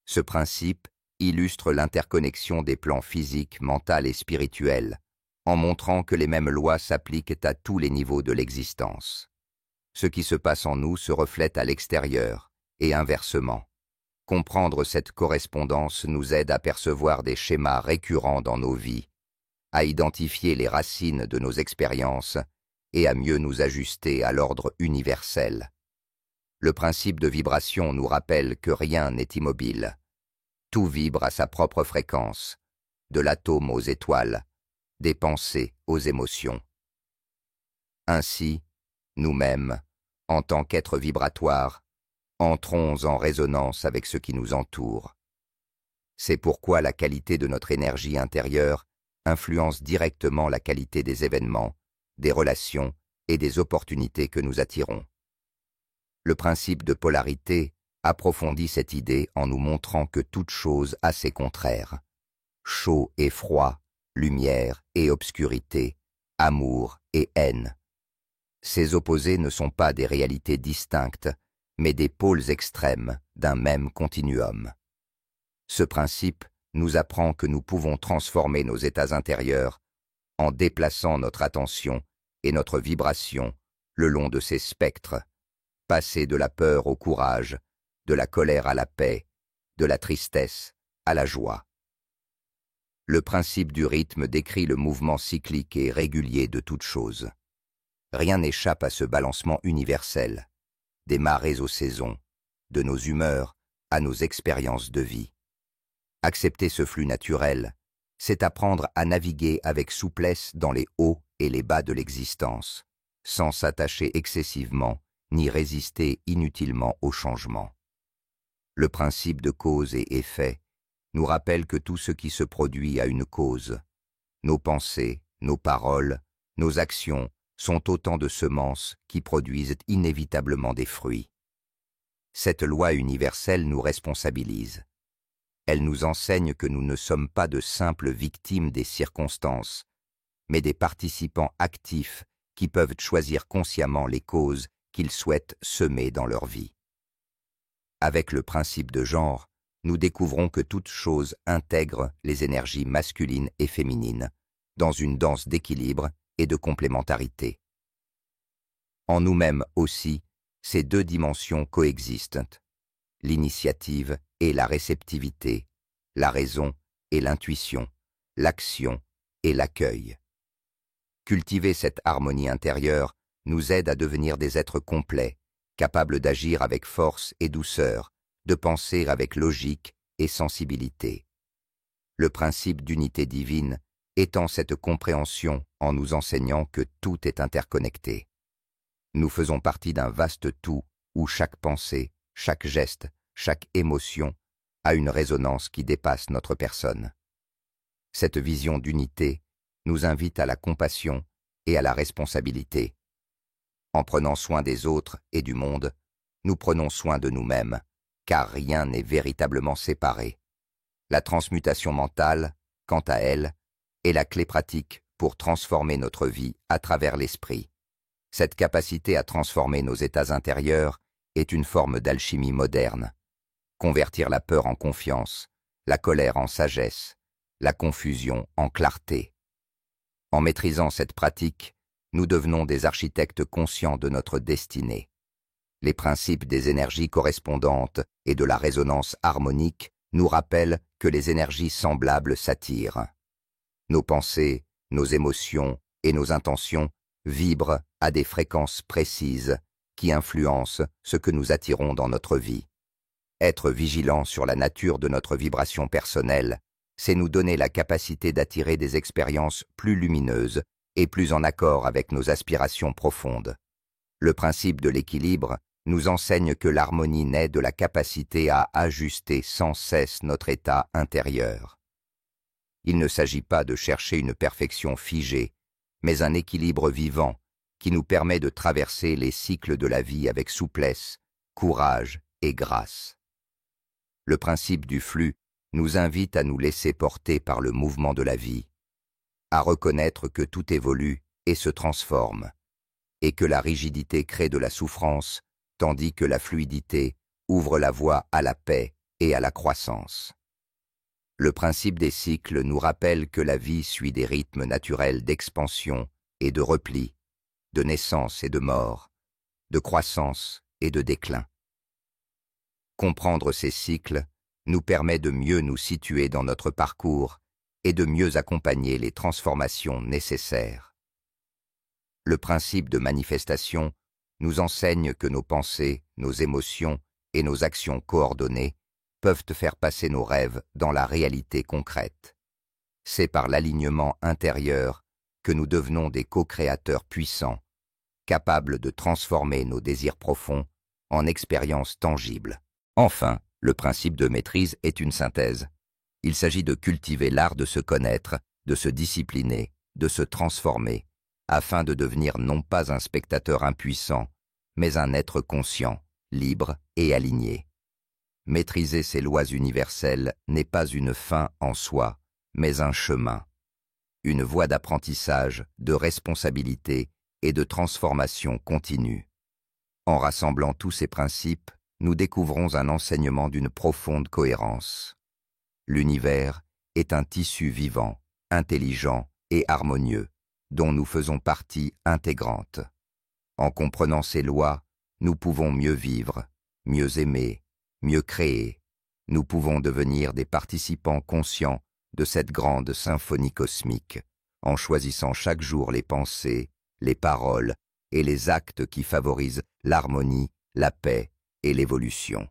Ce principe illustre l'interconnexion des plans physiques, mental et spirituel, en montrant que les mêmes lois s'appliquent à tous les niveaux de l'existence. Ce qui se passe en nous se reflète à l'extérieur, et inversement. Comprendre cette correspondance nous aide à percevoir des schémas récurrents dans nos vies, à identifier les racines de nos expériences et à mieux nous ajuster à l'ordre universel. Le principe de vibration nous rappelle que rien n'est immobile. Tout vibre à sa propre fréquence, de l'atome aux étoiles, des pensées aux émotions. Ainsi, nous-mêmes, en tant qu'êtres vibratoires, entrons en résonance avec ce qui nous entoure. C'est pourquoi la qualité de notre énergie intérieure influence directement la qualité des événements, des relations et des opportunités que nous attirons. Le principe de polarité approfondit cette idée en nous montrant que toute chose a ses contraires. Chaud et froid, lumière et obscurité, amour et haine. Ces opposés ne sont pas des réalités distinctes, mais des pôles extrêmes d'un même continuum. Ce principe nous apprend que nous pouvons transformer nos états intérieurs en déplaçant notre attention et notre vibration le long de ces spectres, passer de la peur au courage, de la colère à la paix, de la tristesse à la joie. Le principe du rythme décrit le mouvement cyclique et régulier de toute chose. Rien n'échappe à ce balancement universel, des marées aux saisons, de nos humeurs à nos expériences de vie. Accepter ce flux naturel, c'est apprendre à naviguer avec souplesse dans les hauts et les bas de l'existence, sans s'attacher excessivement ni résister inutilement au changement. Le principe de cause et effet nous rappelle que tout ce qui se produit a une cause. Nos pensées, nos paroles, nos actions sont autant de semences qui produisent inévitablement des fruits. Cette loi universelle nous responsabilise. Elle nous enseigne que nous ne sommes pas de simples victimes des circonstances, mais des participants actifs qui peuvent choisir consciemment les causes qu'ils souhaitent semer dans leur vie. Avec le principe de genre, nous découvrons que toute chose intègre les énergies masculines et féminines dans une danse d'équilibre et de complémentarité. En nous-mêmes aussi, ces deux dimensions coexistent, l'initiative et la réceptivité, la raison et l'intuition, l'action et l'accueil. Cultiver cette harmonie intérieure nous aide à devenir des êtres complets, capables d'agir avec force et douceur, de penser avec logique et sensibilité. Le principe d'unité divine étend cette compréhension en nous enseignant que tout est interconnecté. Nous faisons partie d'un vaste tout où chaque pensée, chaque geste, chaque émotion a une résonance qui dépasse notre personne. Cette vision d'unité nous invite à la compassion et à la responsabilité. En prenant soin des autres et du monde, nous prenons soin de nous-mêmes, car rien n'est véritablement séparé. La transmutation mentale, quant à elle, est la clé pratique pour transformer notre vie à travers l'esprit. Cette capacité à transformer nos états intérieurs est une forme d'alchimie moderne. Convertir la peur en confiance, la colère en sagesse, la confusion en clarté. En maîtrisant cette pratique, nous devenons des architectes conscients de notre destinée. Les principes des énergies correspondantes et de la résonance harmonique nous rappellent que les énergies semblables s'attirent. Nos pensées, nos émotions et nos intentions vibrent à des fréquences précises qui influencent ce que nous attirons dans notre vie. Être vigilant sur la nature de notre vibration personnelle, c'est nous donner la capacité d'attirer des expériences plus lumineuses et plus en accord avec nos aspirations profondes. Le principe de l'équilibre nous enseigne que l'harmonie naît de la capacité à ajuster sans cesse notre état intérieur. Il ne s'agit pas de chercher une perfection figée, mais un équilibre vivant qui nous permet de traverser les cycles de la vie avec souplesse, courage et grâce. Le principe du flux nous invite à nous laisser porter par le mouvement de la vie, à reconnaître que tout évolue et se transforme, et que la rigidité crée de la souffrance, tandis que la fluidité ouvre la voie à la paix et à la croissance. Le principe des cycles nous rappelle que la vie suit des rythmes naturels d'expansion et de repli, de naissance et de mort, de croissance et de déclin. Comprendre ces cycles nous permet de mieux nous situer dans notre parcours et de mieux accompagner les transformations nécessaires. Le principe de manifestation nous enseigne que nos pensées, nos émotions et nos actions coordonnées peuvent faire passer nos rêves dans la réalité concrète. C'est par l'alignement intérieur que nous devenons des co-créateurs puissants, capables de transformer nos désirs profonds en expériences tangibles. Enfin, le principe de maîtrise est une synthèse. Il s'agit de cultiver l'art de se connaître, de se discipliner, de se transformer, afin de devenir non pas un spectateur impuissant, mais un être conscient, libre et aligné. Maîtriser ces lois universelles n'est pas une fin en soi, mais un chemin, une voie d'apprentissage, de responsabilité et de transformation continue. En rassemblant tous ces principes, nous découvrons un enseignement d'une profonde cohérence. L'univers est un tissu vivant, intelligent et harmonieux, dont nous faisons partie intégrante. En comprenant ces lois, nous pouvons mieux vivre, mieux aimer, mieux créer. Nous pouvons devenir des participants conscients de cette grande symphonie cosmique, en choisissant chaque jour les pensées, les paroles et les actes qui favorisent l'harmonie, la paix et l'évolution.